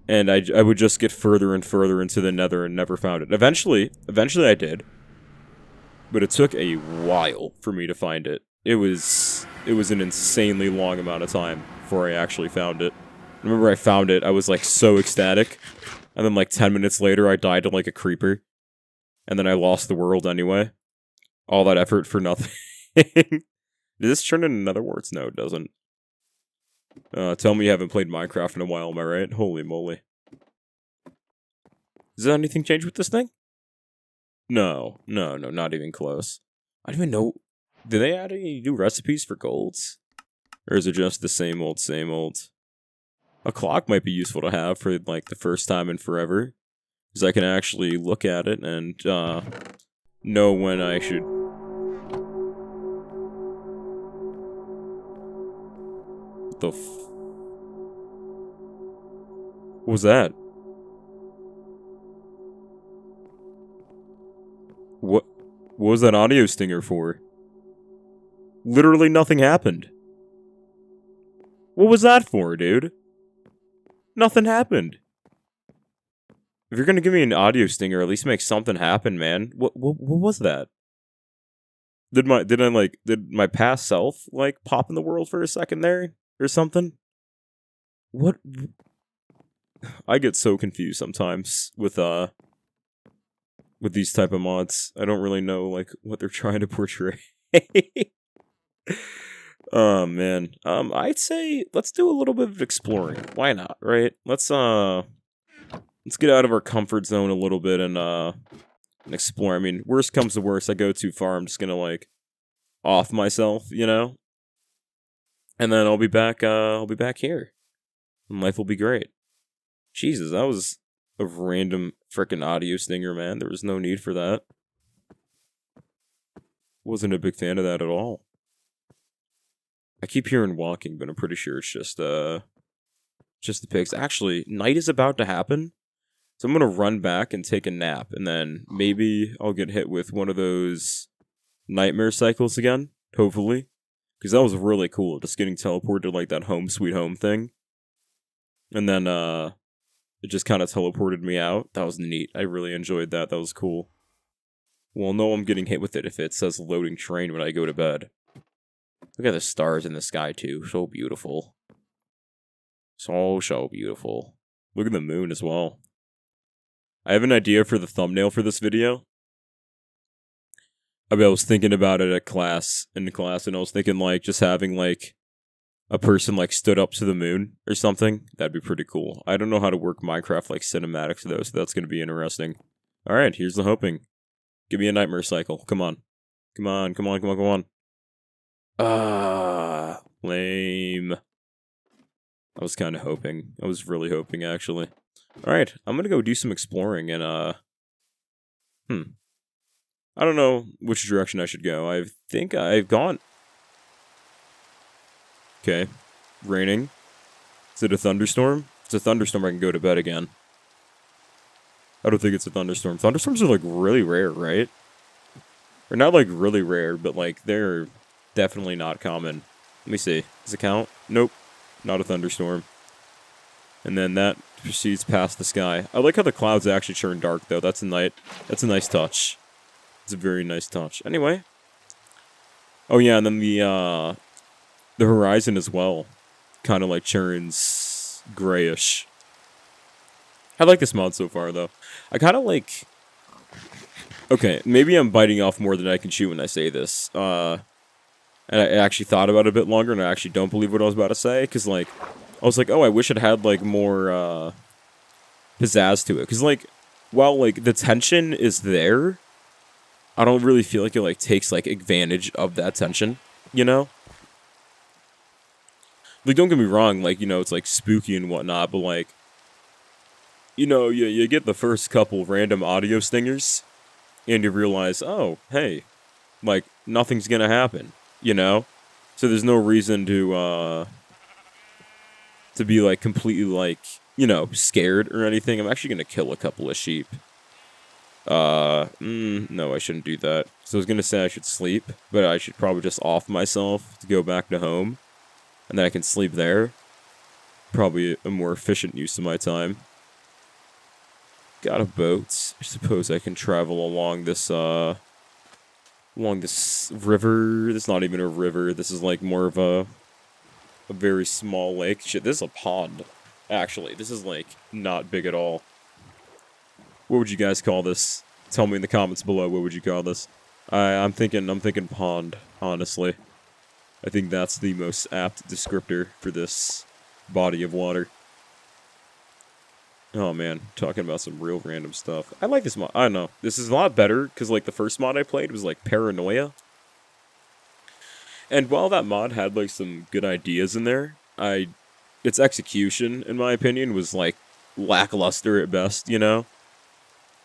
S1: And I would just get further and further into the nether and never found it. Eventually I did. But it took a while for me to find it. It was an insanely long amount of time before I actually found it. I remember I found it, I was like so ecstatic. And then like 10 minutes later I died to like a creeper. And then I lost the world anyway. All that effort for nothing. Does this turn into nether warts? No, it doesn't. Tell me you haven't played Minecraft in a while, am I right? Holy moly. Does anything change with this thing? No, not even close. I don't even know. Did they add any new recipes for golds? Or is it just the same old, same old? A clock might be useful to have for, like, the first time in forever. Because I can actually look at it and, know when I should... What the what was that? What was that audio stinger for? Literally nothing happened. What was that for, dude? Nothing happened. If you're gonna give me an audio stinger, at least make something happen, man. What was that? Did my past self, like, pop in the world for a second there? Or something? What? I get so confused sometimes with these type of mods. I don't really know, like, what they're trying to portray. Oh, man. I'd say let's do a little bit of exploring. Why not, right? Let's get out of our comfort zone a little bit and explore. I mean, worst comes to worst, I go too far, I'm just gonna, like, off myself, you know? And then I'll be back here. And life will be great. Jesus, that was a random frickin' audio stinger, man. There was no need for that. Wasn't a big fan of that at all. I keep hearing walking, but I'm pretty sure it's just the pigs. Actually, night is about to happen, so I'm gonna run back and take a nap, and then maybe I'll get hit with one of those nightmare cycles again, hopefully. Because that was really cool, just getting teleported like that home sweet home thing. And then, it just kind of teleported me out. That was neat. I really enjoyed that. That was cool. Well, no, I'm getting hit with it if it says loading train when I go to bed. Look at the stars in the sky, too. So beautiful. So beautiful. Look at the moon as well. I have an idea for the thumbnail for this video. I was thinking about it in class, and I was thinking, like, just having, like, a person, like, stood up to the moon or something. That'd be pretty cool. I don't know how to work Minecraft, like, cinematics, though, so that's going to be interesting. Alright, here's the hoping. Give me a nightmare cycle. Come on. Come on, come on, come on, come on. Ah, lame. I was kind of hoping. I was really hoping, actually. Alright, I'm gonna go do some exploring, and, I don't know which direction I should go. I think I've gone... Okay. Raining. Is it a thunderstorm? If it's a thunderstorm, I can go to bed again. I don't think it's a thunderstorm. Thunderstorms are, like, really rare, right? Or not, like, really rare, but, like, they're definitely not common. Let me see. Does it count? Nope. Not a thunderstorm. And then that proceeds past the sky. I like how the clouds actually turn dark, though. That's a nice touch. It's a very nice touch. Anyway. Oh, yeah, and then the horizon as well kind of, like, turns grayish. I like this mod so far, though. I kind of like... Okay, maybe I'm biting off more than I can chew when I say this. And I actually thought about it a bit longer, and I actually don't believe what I was about to say, because, like, I was like, oh, I wish it had, like, more, pizzazz to it. Because, like, while, like, the tension is there, I don't really feel like it, like, takes, like, advantage of that tension, you know? Like, don't get me wrong, like, you know, it's, like, spooky and whatnot, but, like, you know, you get the first couple random audio stingers, and you realize, oh, hey, like, nothing's gonna happen, you know? So there's no reason to be, like, completely, like, you know, scared or anything. I'm actually gonna kill a couple of sheep. No, I shouldn't do that. So I was gonna say I should sleep, but I should probably just off myself to go back to home, and then I can sleep there. Probably a more efficient use of my time. Got a boat. I suppose I can travel along this river. This is not even a river. This is, like, more of a very small lake. Shit, this is a pond. Actually, this is, like, not big at all. What would you guys call this? Tell me in the comments below, what would you call this? I'm thinking pond, honestly. I think that's the most apt descriptor for this body of water. Oh man, talking about some real random stuff. I like this mod. I don't know. This is a lot better, because, like, the first mod I played was, like, Paranoia. And while that mod had, like, some good ideas in there, its execution, in my opinion, was, like, lackluster at best, you know?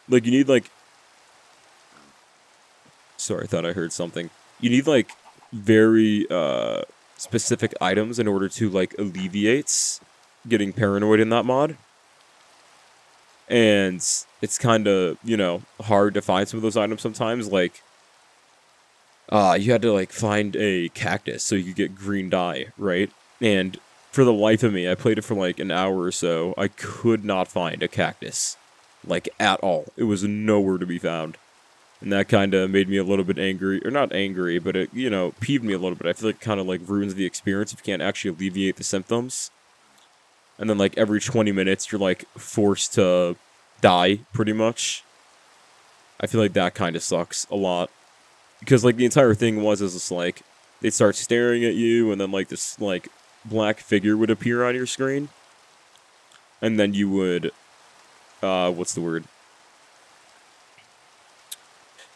S1: Like, you need, like... Sorry, I thought I heard something. You need, like, very, specific items in order to, like, alleviate getting paranoid in that mod. And it's kind of, you know, hard to find some of those items sometimes, like... you had to, like, find a cactus so you could get green dye, right? And for the life of me, I played it for, like, an hour or so, I could not find a cactus. Like, at all. It was nowhere to be found. And that kind of made me a little bit angry. Or not angry, but it, you know, peeved me a little bit. I feel like it kind of, like, ruins the experience if you can't actually alleviate the symptoms. And then, like, every 20 minutes, you're, like, forced to die, pretty much. I feel like that kind of sucks a lot. Because, like, the entire thing was just, like, they'd start staring at you, and then, like, this, like, black figure would appear on your screen. And then you would... what's the word?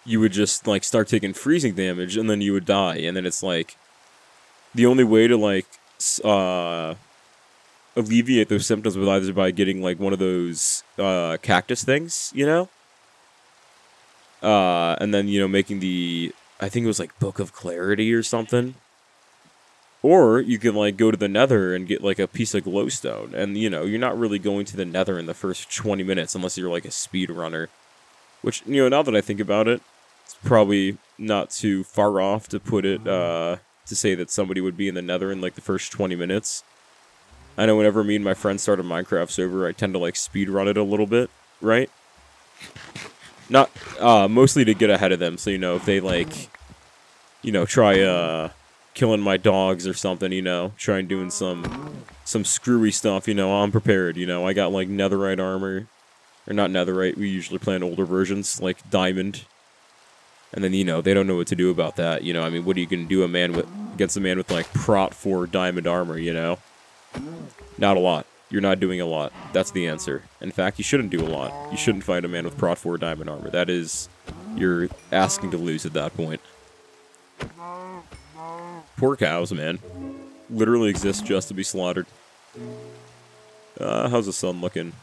S1: You would just, like, start taking freezing damage, and then you would die. And then it's, like, the only way to, like, alleviate those symptoms was either by getting, like, one of those, cactus things, you know? And then, you know, making the... I think it was like Book of Clarity or something. Or you can like go to the Nether and get like a piece of glowstone. And you know, you're not really going to the Nether in the first 20 minutes unless you're like a speedrunner. Which, you know, now that I think about it, it's probably not too far off to put it, to say that somebody would be in the Nether in like the first 20 minutes. I know whenever me and my friends start a Minecraft server, I tend to like speedrun it a little bit, right? Not, mostly to get ahead of them, so, you know, if they, like, you know, try, killing my dogs or something, you know, trying doing some screwy stuff, you know, I'm prepared, you know, I got, like, netherite armor, or not netherite, we usually play on older versions, like diamond, and then, you know, they don't know what to do about that, you know, I mean, what are you gonna do against a man with, like, Prot 4 diamond armor, you know? Not a lot. You're not doing a lot. That's the answer. In fact, you shouldn't do a lot. You shouldn't fight a man with Prot 4 diamond armor. That is... You're asking to lose at that point. Poor cows, man. Literally exist just to be slaughtered. How's the sun looking?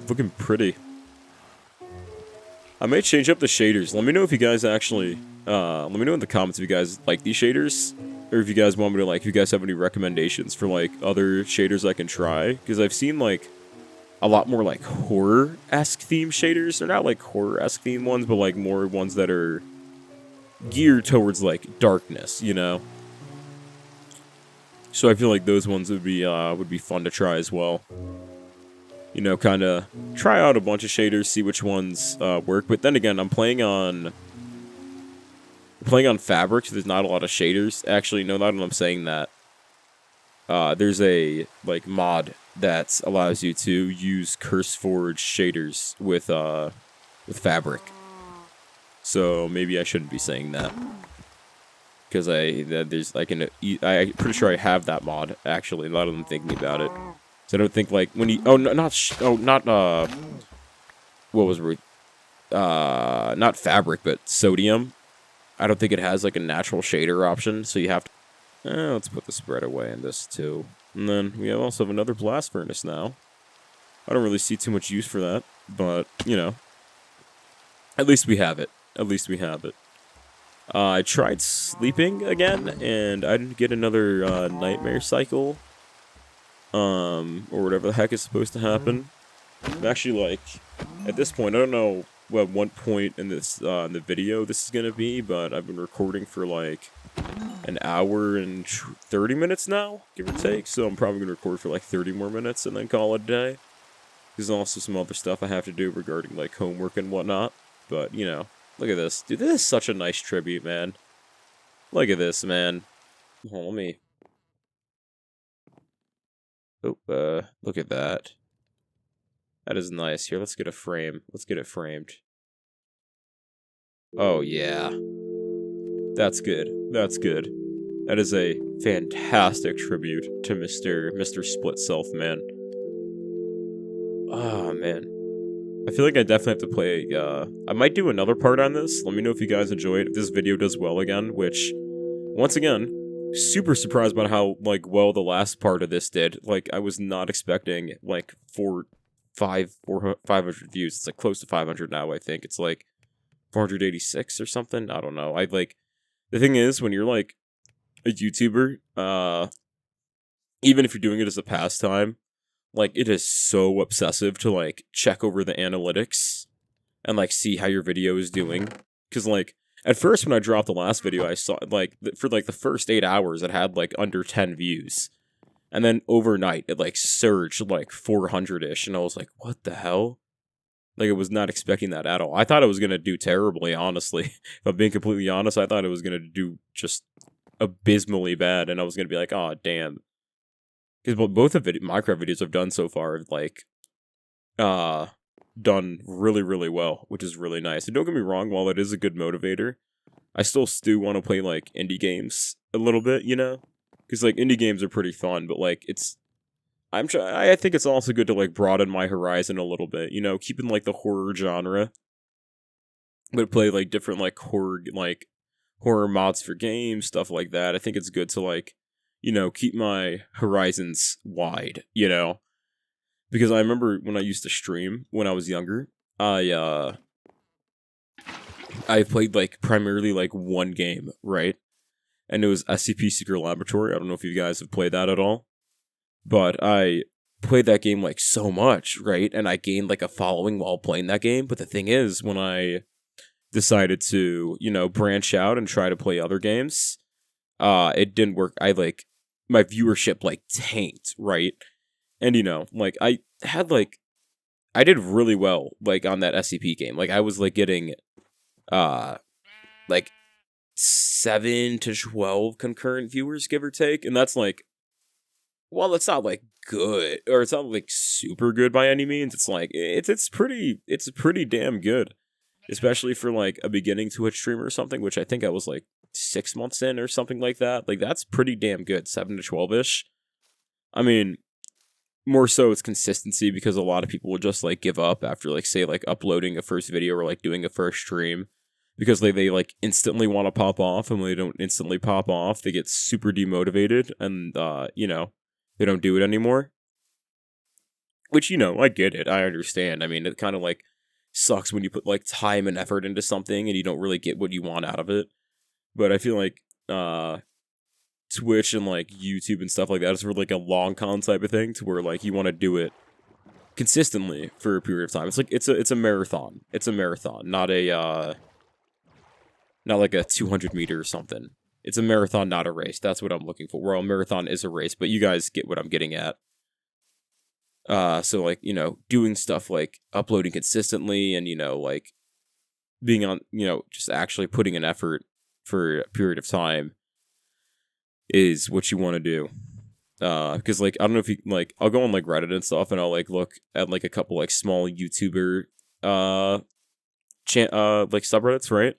S1: Looking pretty. I may change up the shaders. Let me know if you guys actually... let me know in the comments if you guys like these shaders. Or if you guys want me to, like, if you guys have any recommendations for, like, other shaders I can try. Because I've seen, like, a lot more, like, horror-esque theme shaders. They're not, like, horror-esque theme ones, but, like, more ones that are geared towards, like, darkness, you know? So I feel like those ones would be fun to try as well. You know, kind of try out a bunch of shaders, see which ones work. But then again, I'm playing on Fabric, so there's not a lot of shaders. Actually, no, not that I'm saying that. There's a, like, mod that allows you to use CurseForge shaders with Fabric. So maybe I shouldn't be saying that. Because I'm pretty sure I have that mod, actually, now that I'm thinking about it. So I don't think, like, when you, what was it? Not Fabric, but Sodium. I don't think it has, like, a natural shader option, so you have to... let's put the spread away in this, too. And then we also have another blast furnace now. I don't really see too much use for that, but, you know. At least we have it. At least we have it. I tried sleeping again, and I didn't get another nightmare cycle. Or whatever the heck is supposed to happen. I'm actually, like, at this point, I don't know what point in this in the video this is gonna be, but I've been recording for like an hour and 30 minutes now, give or take. So I'm probably gonna record for like 30 more minutes and then call it a day. There's also some other stuff I have to do regarding like homework and whatnot. But you know, look at this, dude. This is such a nice tribute, man. Look at this, man. Hold on, let me. Oh, look at that. That is nice. Here, let's get a frame. Let's get it framed. Oh, yeah. That's good. That's good. That is a fantastic tribute to Mr. Split Self, man. Oh, man. I feel like I definitely have to play, I might do another part on this. Let me know if you guys enjoy it. If this video does well again, which, once again, super surprised about how, like, well the last part of this did. Like, I was not expecting, like, 500 views. It's like close to 500 now, I think. It's like 486 or something. I don't know. The thing is, when you're like a YouTuber, even if you're doing it as a pastime, like it is so obsessive to like check over the analytics and like see how your video is doing. Because like at first when I dropped the last video, I saw like for like the first 8 hours it had like under 10 views. And then overnight, it, like, surged, like, 400-ish, and I was like, what the hell? Like, I was not expecting that at all. I thought it was gonna do terribly, honestly. If I'm being completely honest, I thought it was gonna do just abysmally bad, and I was gonna be like, oh, damn. Because both the Minecraft videos I've done so far have, like, done really, really well, which is really nice. And don't get me wrong, while it is a good motivator, I still want to play, like, indie games a little bit, you know? Because, like, indie games are pretty fun, but, like, I think it's also good to, like, broaden my horizon a little bit, you know? Keeping, like, the horror genre. But play, like, different, like, horror mods for games, stuff like that. I think it's good to, like, you know, keep my horizons wide, you know? Because I remember when I used to stream when I was younger, I played like primarily like one game, right? And it was SCP Secret Laboratory. I don't know if you guys have played that at all, but I played that game like so much, right? And I gained like a following while playing that game. But the thing is, when I decided to, branch out and try to play other games, it didn't work. My viewership like tanked, right? And I did really well like on that SCP game. Like I was like getting like 7 to 12 concurrent viewers, give or take, and that's like, well, it's not like good, or it's not like super good by any means. It's like it's pretty damn good, especially for like a beginning Twitch streamer or something, which I think I was like 6 months in or something like that. Like that's pretty damn good, 7 to 12ish. I mean, more so it's consistency, because a lot of people will just like give up after like say like uploading a first video or like doing a first stream, because they like instantly want to pop off, and when they don't instantly pop off, they get super demotivated, and they don't do it anymore. Which, I get it, I understand. I mean, it kind of like sucks when you put like time and effort into something and you don't really get what you want out of it. But I feel like Twitch and like YouTube and stuff like that is for like a long con type of thing, to where like you want to do it consistently for a period of time. It's like it's a marathon. It's a marathon, not like a 200 meter or something. It's a marathon, not a race. That's what I'm looking for. Well, a marathon is a race, but you guys get what I'm getting at. So like, doing stuff like uploading consistently and, like being on, just actually putting an effort for a period of time is what you want to do. Because like, I don't know if you like, I'll go on like Reddit and stuff, and I'll like look at like a couple like small YouTuber, like subreddits, right?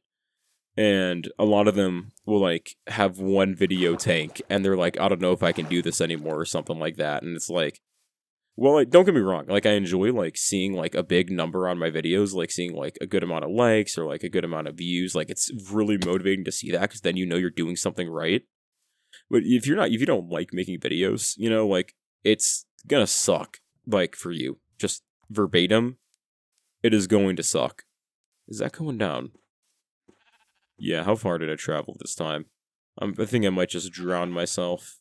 S1: And a lot of them will like have one video tank, and they're like, I don't know if I can do this anymore or something like that. And it's like, well, like, don't get me wrong. Like, I enjoy like seeing like a big number on my videos, like seeing like a good amount of likes or like a good amount of views. Like, it's really motivating to see that, because then you're doing something right. But if you don't like making videos, like it's gonna suck. Like for you, just verbatim, it is going to suck. Is that going down? Yeah, how far did I travel this time? I think I might just drown myself.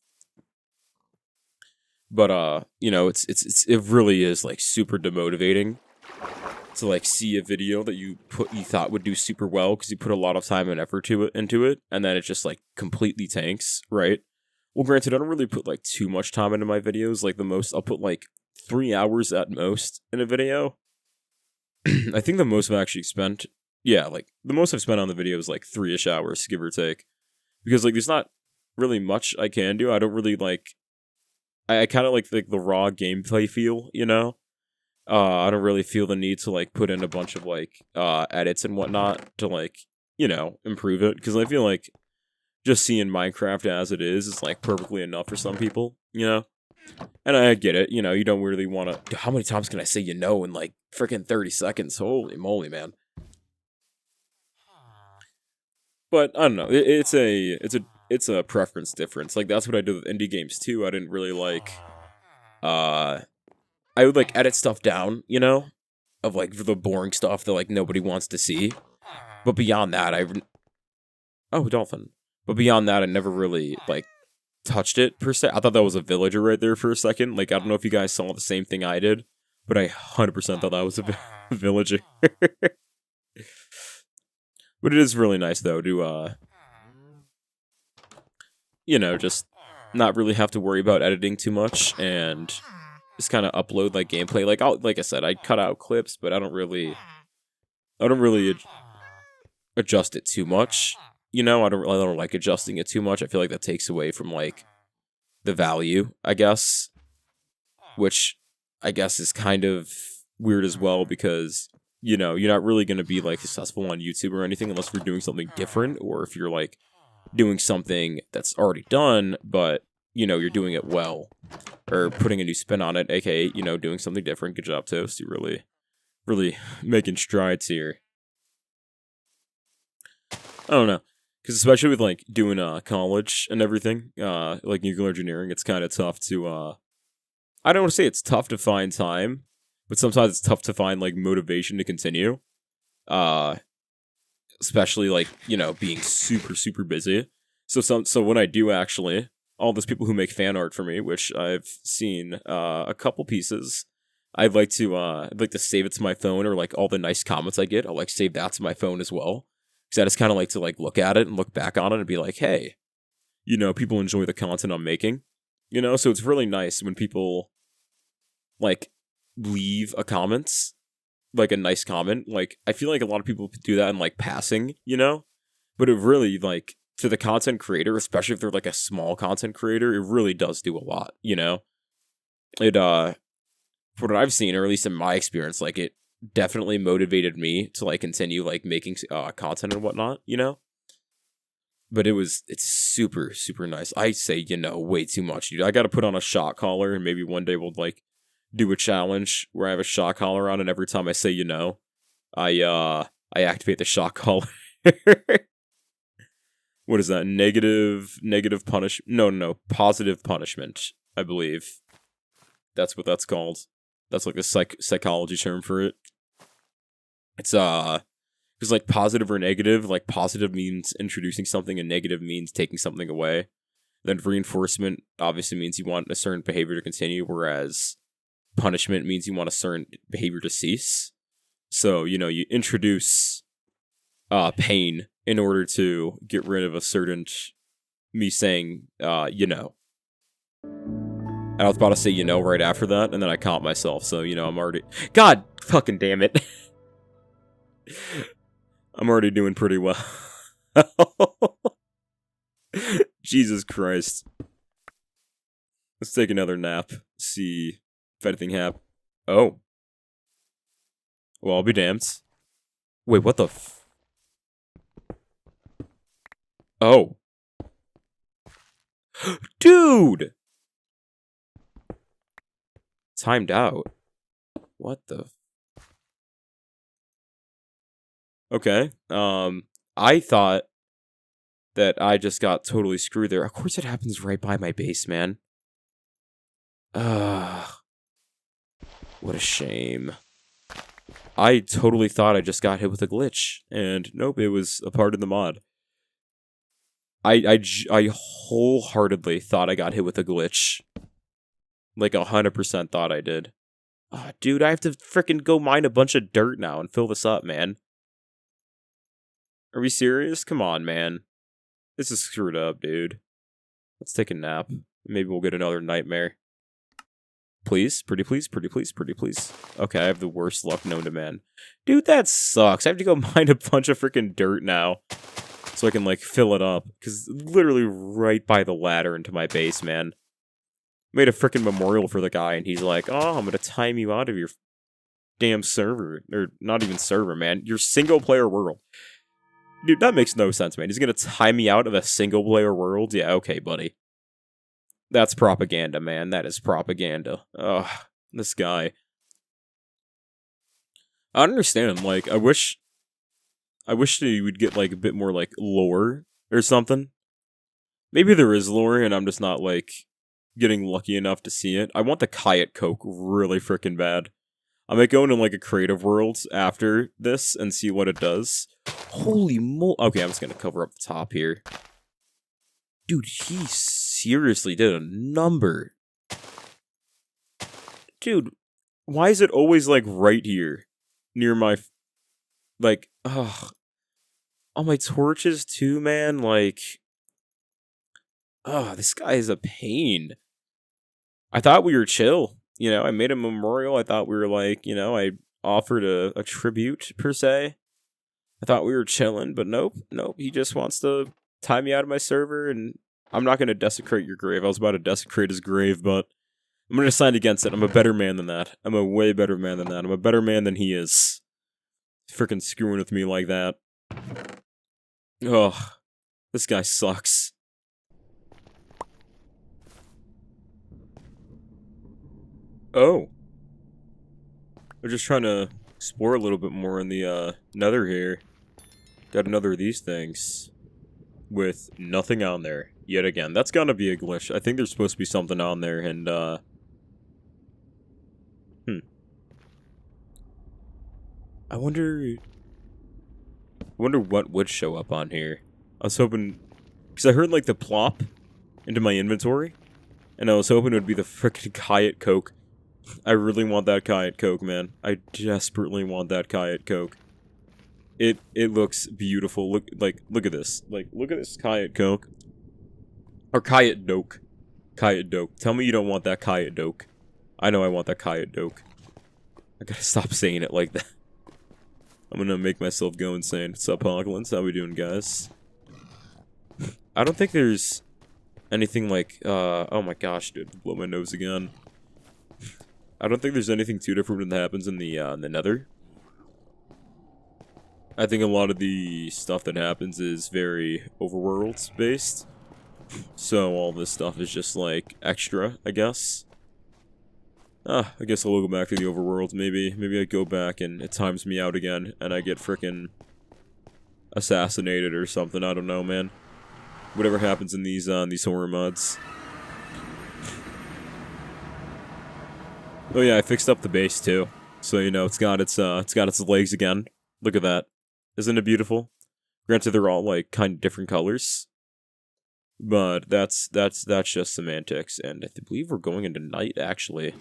S1: But it really is like super demotivating to like see a video that you thought would do super well, because you put a lot of time and effort into it, and then it just like completely tanks, right? Well, granted, I don't really put like too much time into my videos. Like the most, I'll put like 3 hours at most in a video. I think the most I've actually spent, like the most I've spent on the video is like 3-ish hours, give or take. Because like there's not really much I can do. I don't really like, I kind of like the raw gameplay feel, I don't really feel the need to like put in a bunch of like edits and whatnot to like, improve it. Because I feel like just seeing Minecraft as it is like perfectly enough for some people, And I get it, you don't really want to. How many times can I say in like freaking 30 seconds? Holy moly, man. But I don't know. It's a preference difference. Like that's what I did with indie games too. I didn't really like. I would like edit stuff down, of like the boring stuff that like nobody wants to see. But beyond that, dolphin. But beyond that, I never really like touched it per se. I thought that was a villager right there for a second. Like I don't know if you guys saw the same thing I did, but I 100% thought that was a villager. But it is really nice though to just not really have to worry about editing too much, and just kind of upload like gameplay. Like I said, I cut out clips, but I don't really adjust it too much. I don't like adjusting it too much. I feel like that takes away from like the value, I guess, which I guess is kind of weird as well, because you're not really going to be like successful on YouTube or anything unless you're doing something different, or if you're like doing something that's already done, but you're doing it well, or putting a new spin on it, aka doing something different. Good job, Toast. You're really making strides here. I don't know, because especially with like doing college and everything, like nuclear engineering, it's kind of tough to I don't want to say it's tough to find time, but sometimes it's tough to find like motivation to continue. especially like, you know, being super, super busy. So when I do actually, all those people who make fan art for me, which I've seen a couple pieces, I'd like to save it to my phone, or like all the nice comments I get, I'll like save that to my phone as well. Because I just kind of like to like look at it and look back on it and be like, hey, you know, people enjoy the content I'm making, you know? So it's really nice when people like leave a comment, like a nice comment. Like, I feel like a lot of people do that in like passing, you know? But it really, like, to the content creator, especially if they're like a small content creator, it really does do a lot, you know? It, for what I've seen, or at least in my experience, like, it definitely motivated me to like continue like making content and whatnot, you know? But it's super, super nice. I say, you know, way too much, dude. I gotta put on a shock collar, and maybe one day we'll like do a challenge where I have a shock collar on, and every time I say, you know, I activate the shock collar. What is that? Negative punish? No, positive punishment, I believe. That's what that's called. That's like the psychology term for it. It's because like positive or negative, like positive means introducing something and negative means taking something away. Then reinforcement obviously means you want a certain behavior to continue, whereas punishment means you want a certain behavior to cease. So, you know, you introduce pain in order to get rid of a certain me saying, you know. And I was about to say, you know, right after that, and then I caught myself, so, you know, I'm already... God fucking damn it. I'm already doing pretty well. Jesus Christ. Let's take another nap. See if anything happens. Oh. Well, I'll be damned. Wait, what the f... Oh. Dude! Timed out. What the... Okay. I thought that I just got totally screwed there. Of course it happens right by my base, man. What a shame. I totally thought I just got hit with a glitch, and nope, it was a part of the mod. I wholeheartedly thought I got hit with a glitch. Like 100% thought I did. Oh, dude, I have to frickin' go mine a bunch of dirt now and fill this up, man. Are we serious? Come on, man. This is screwed up, dude. Let's take a nap. Maybe we'll get another nightmare. Please? Pretty please? Pretty please? Pretty please? Okay, I have the worst luck known to man. Dude, that sucks. I have to go mine a bunch of freaking dirt now. So I can, like, fill it up. Because literally right by the ladder into my base, man. Made a freaking memorial for the guy, and he's like, oh, I'm gonna time you out of your damn server. Or, not even server, man. Your single-player world. Dude, that makes no sense, man. He's gonna time me out of a single-player world? Yeah, okay, buddy. That's propaganda, man. That is propaganda. Ugh, this guy. I don't understand. Like, I wish that he would get, like, a bit more, like, lore or something. Maybe there is lore, and I'm just not, like, getting lucky enough to see it. I want the Kayet Coke really freaking bad. I might go into, like, a creative world after this and see what it does. Holy mo- Okay, I'm just gonna cover up the top here. Dude, he seriously did a number. Dude, why is it always, like, right here? Near my... Like, ugh. On my torches, too, man? Like... Ugh, this guy is a pain. I thought we were chill. You know, I made a memorial. I thought we were, like, you know, I offered a tribute, per se. I thought we were chilling, but nope. He just wants to time me out of my server, and I'm not going to desecrate your grave. I was about to desecrate his grave, but I'm going to decide against it. I'm a better man than that. I'm a way better man than that. I'm a better man than he is. Freaking screwing with me like that. Ugh. This guy sucks. Oh. We're just trying to explore a little bit more in the nether here. Got another of these things. With nothing on there. Yet again. That's gotta be a glitch. I think there's supposed to be something on there, and I wonder... wonder what would show up on here. I was hoping... Because I heard, like, the plop into my inventory. And I was hoping it would be the frickin' Diet Coke. I really want that Diet Coke, man. I desperately want that Diet Coke. It looks beautiful. Look at this. Like, look at this Diet Coke. Or Diet Doke. Diet Doke. Tell me you don't want that Diet Doke. I know I want that Diet Doke. I gotta stop saying it like that. I'm gonna make myself go insane. What's up, Hoglands? How we doing, guys? I don't think there's anything like, oh my gosh, dude, blow my nose again. I don't think there's anything too different that happens in the Nether. I think a lot of the stuff that happens is very overworld based. So all this stuff is just like extra, I guess. I guess I'll go back to the overworld. Maybe I go back and it times me out again and I get frickin' assassinated or something. I don't know, man. Whatever happens in these horror mods. Oh yeah, I fixed up the base too. So you know it's got its legs again. Look at that. Isn't it beautiful? Granted they're all like kind of different colors. But that's just semantics, and I believe we're going into night actually.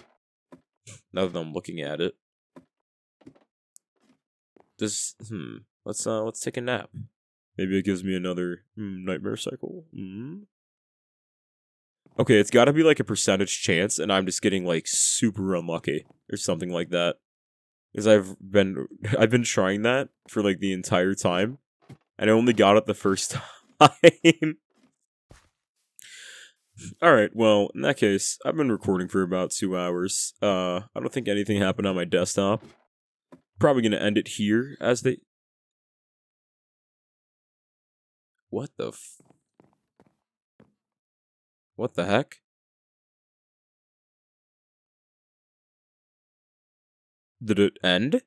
S1: Now that I'm looking at it. Let's take a nap. Maybe it gives me another nightmare cycle. Okay, it's gotta be like a percentage chance, and I'm just getting like super unlucky or something like that. Because I've been trying that for like the entire time, and I only got it the first time. Alright, well, in that case, I've been recording for about 2 hours. I don't think anything happened on my desktop. Probably gonna end it here as they... What the What the heck? Did it end?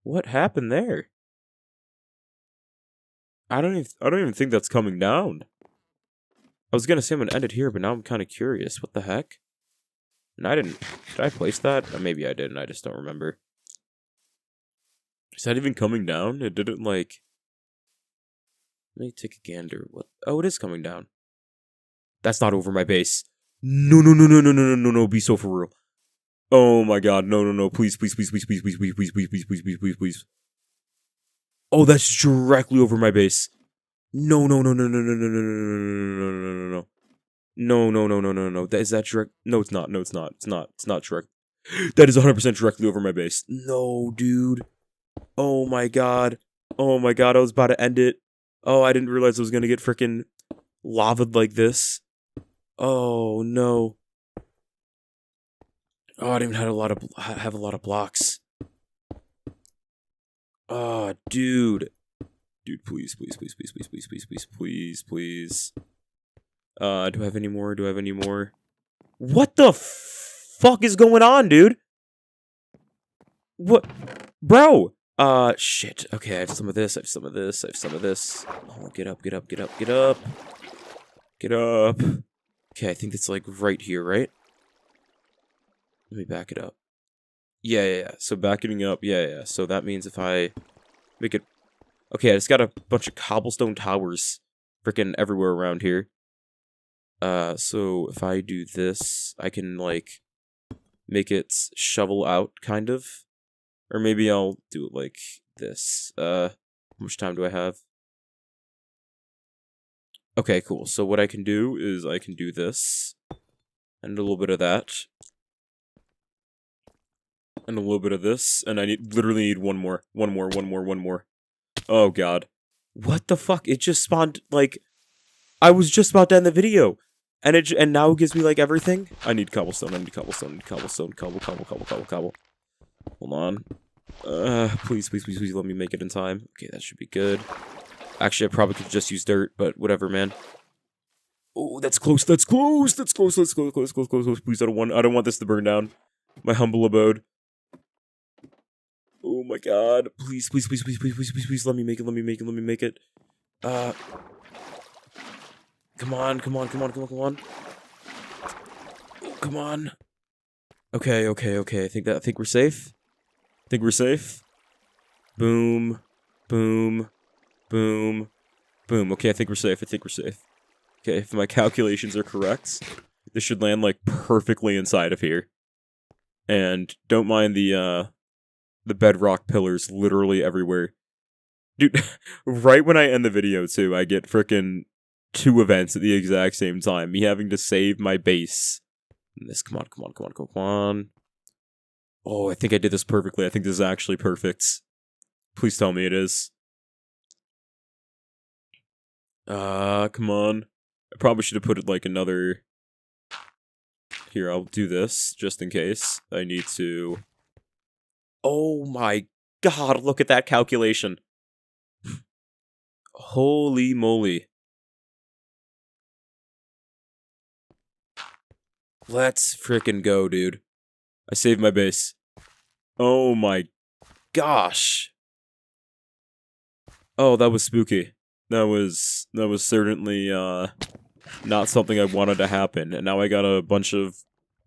S1: What happened there? I don't even think that's coming down. I was gonna say I'm gonna end it here, but now I'm kind of curious. What the heck? And I didn't... Did I place that? Or maybe I didn't, I just don't remember. Is that even coming down? It didn't, like... Let me take a gander. What? Oh, it is coming down. That's not over my base. No, be so for real. Oh my god, no, please. Oh, that's directly over my base. No. Is that direct? No, it's not. It's not direct. That is 100% directly over my base. No, dude. Oh my god, I was about to end it. Oh, I didn't realize I was gonna get frickin' lava'd like this. Oh no. Oh, I didn't even have a lot of blocks. Oh, dude. Dude, please. Do I have any more? What the fuck is going on, dude? What? Bro! Shit. Okay, I have some of this, Oh, get up. Okay, I think it's like right here, right? Let me back it up. Yeah. So backing up, yeah. So that means if I make it... Okay, I just got a bunch of cobblestone towers freaking everywhere around here. So if I do this, I can, like, make it shovel out, kind of. Or maybe I'll do it like this. How much time do I have? Okay, cool. So what I can do is I can do this. And a little bit of that. And a little bit of this. And I literally need one more. Oh god. What the fuck? It just spawned, like... I was just about to end the video. And now it gives me, like, everything. I need cobblestone. Cobble. Hold on. Please let me make it in time. Okay, that should be good. Actually, I probably could just use dirt, but whatever, man. Oh, that's close. Please, I don't want this to burn down. My humble abode. Oh my god. Please, let me make it. Come on. Come on. Okay. I think we're safe. Boom. Boom. Boom. Boom. Okay, I think we're safe. Okay, if my calculations are correct, this should land, like, perfectly inside of here. And don't mind the bedrock pillars literally everywhere. Dude, right when I end the video, too, I get frickin' 2 events at the exact same time. Me having to save my base. Come on. Oh, I think I did this perfectly. I think this is actually perfect. Please tell me it is. Come on. I probably should have put it like another... Here, I'll do this, just in case. I need to... Oh my god, look at that calculation. Holy moly. Let's frickin' go, dude. I saved my base. Oh my gosh. Oh, that was spooky. That was certainly, not something I wanted to happen. And now I got a bunch of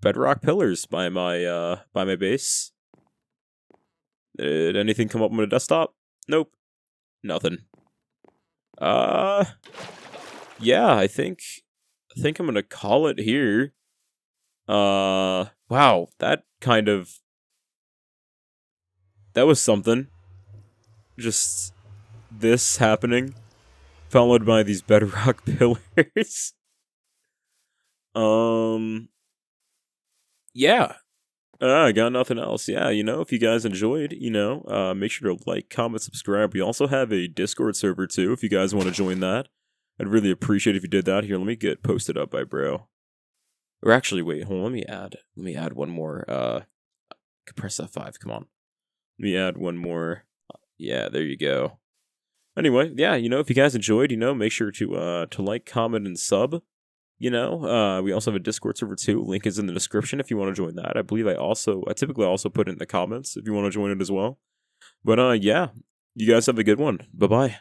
S1: bedrock pillars by my base. Did anything come up on my desktop? Nope. Nothing. Yeah, I think I'm gonna call it here. Wow, that was something. Just this happening, followed by these bedrock pillars. Yeah. I got nothing else. Yeah, if you guys enjoyed, make sure to like, comment, subscribe. We also have a Discord server too, if you guys want to join that. I'd really appreciate if you did that. Here, let me get posted up by bro. Or actually, wait, hold on, let me add one more, press F5, come on. Let me add one more. Yeah, there you go. Anyway, yeah, if you guys enjoyed, make sure to like, comment, and sub. We also have a Discord server too. Link is in the description if you want to join that. I believe I typically also put it in the comments if you want to join it as well. But yeah, you guys have a good one. Bye-bye.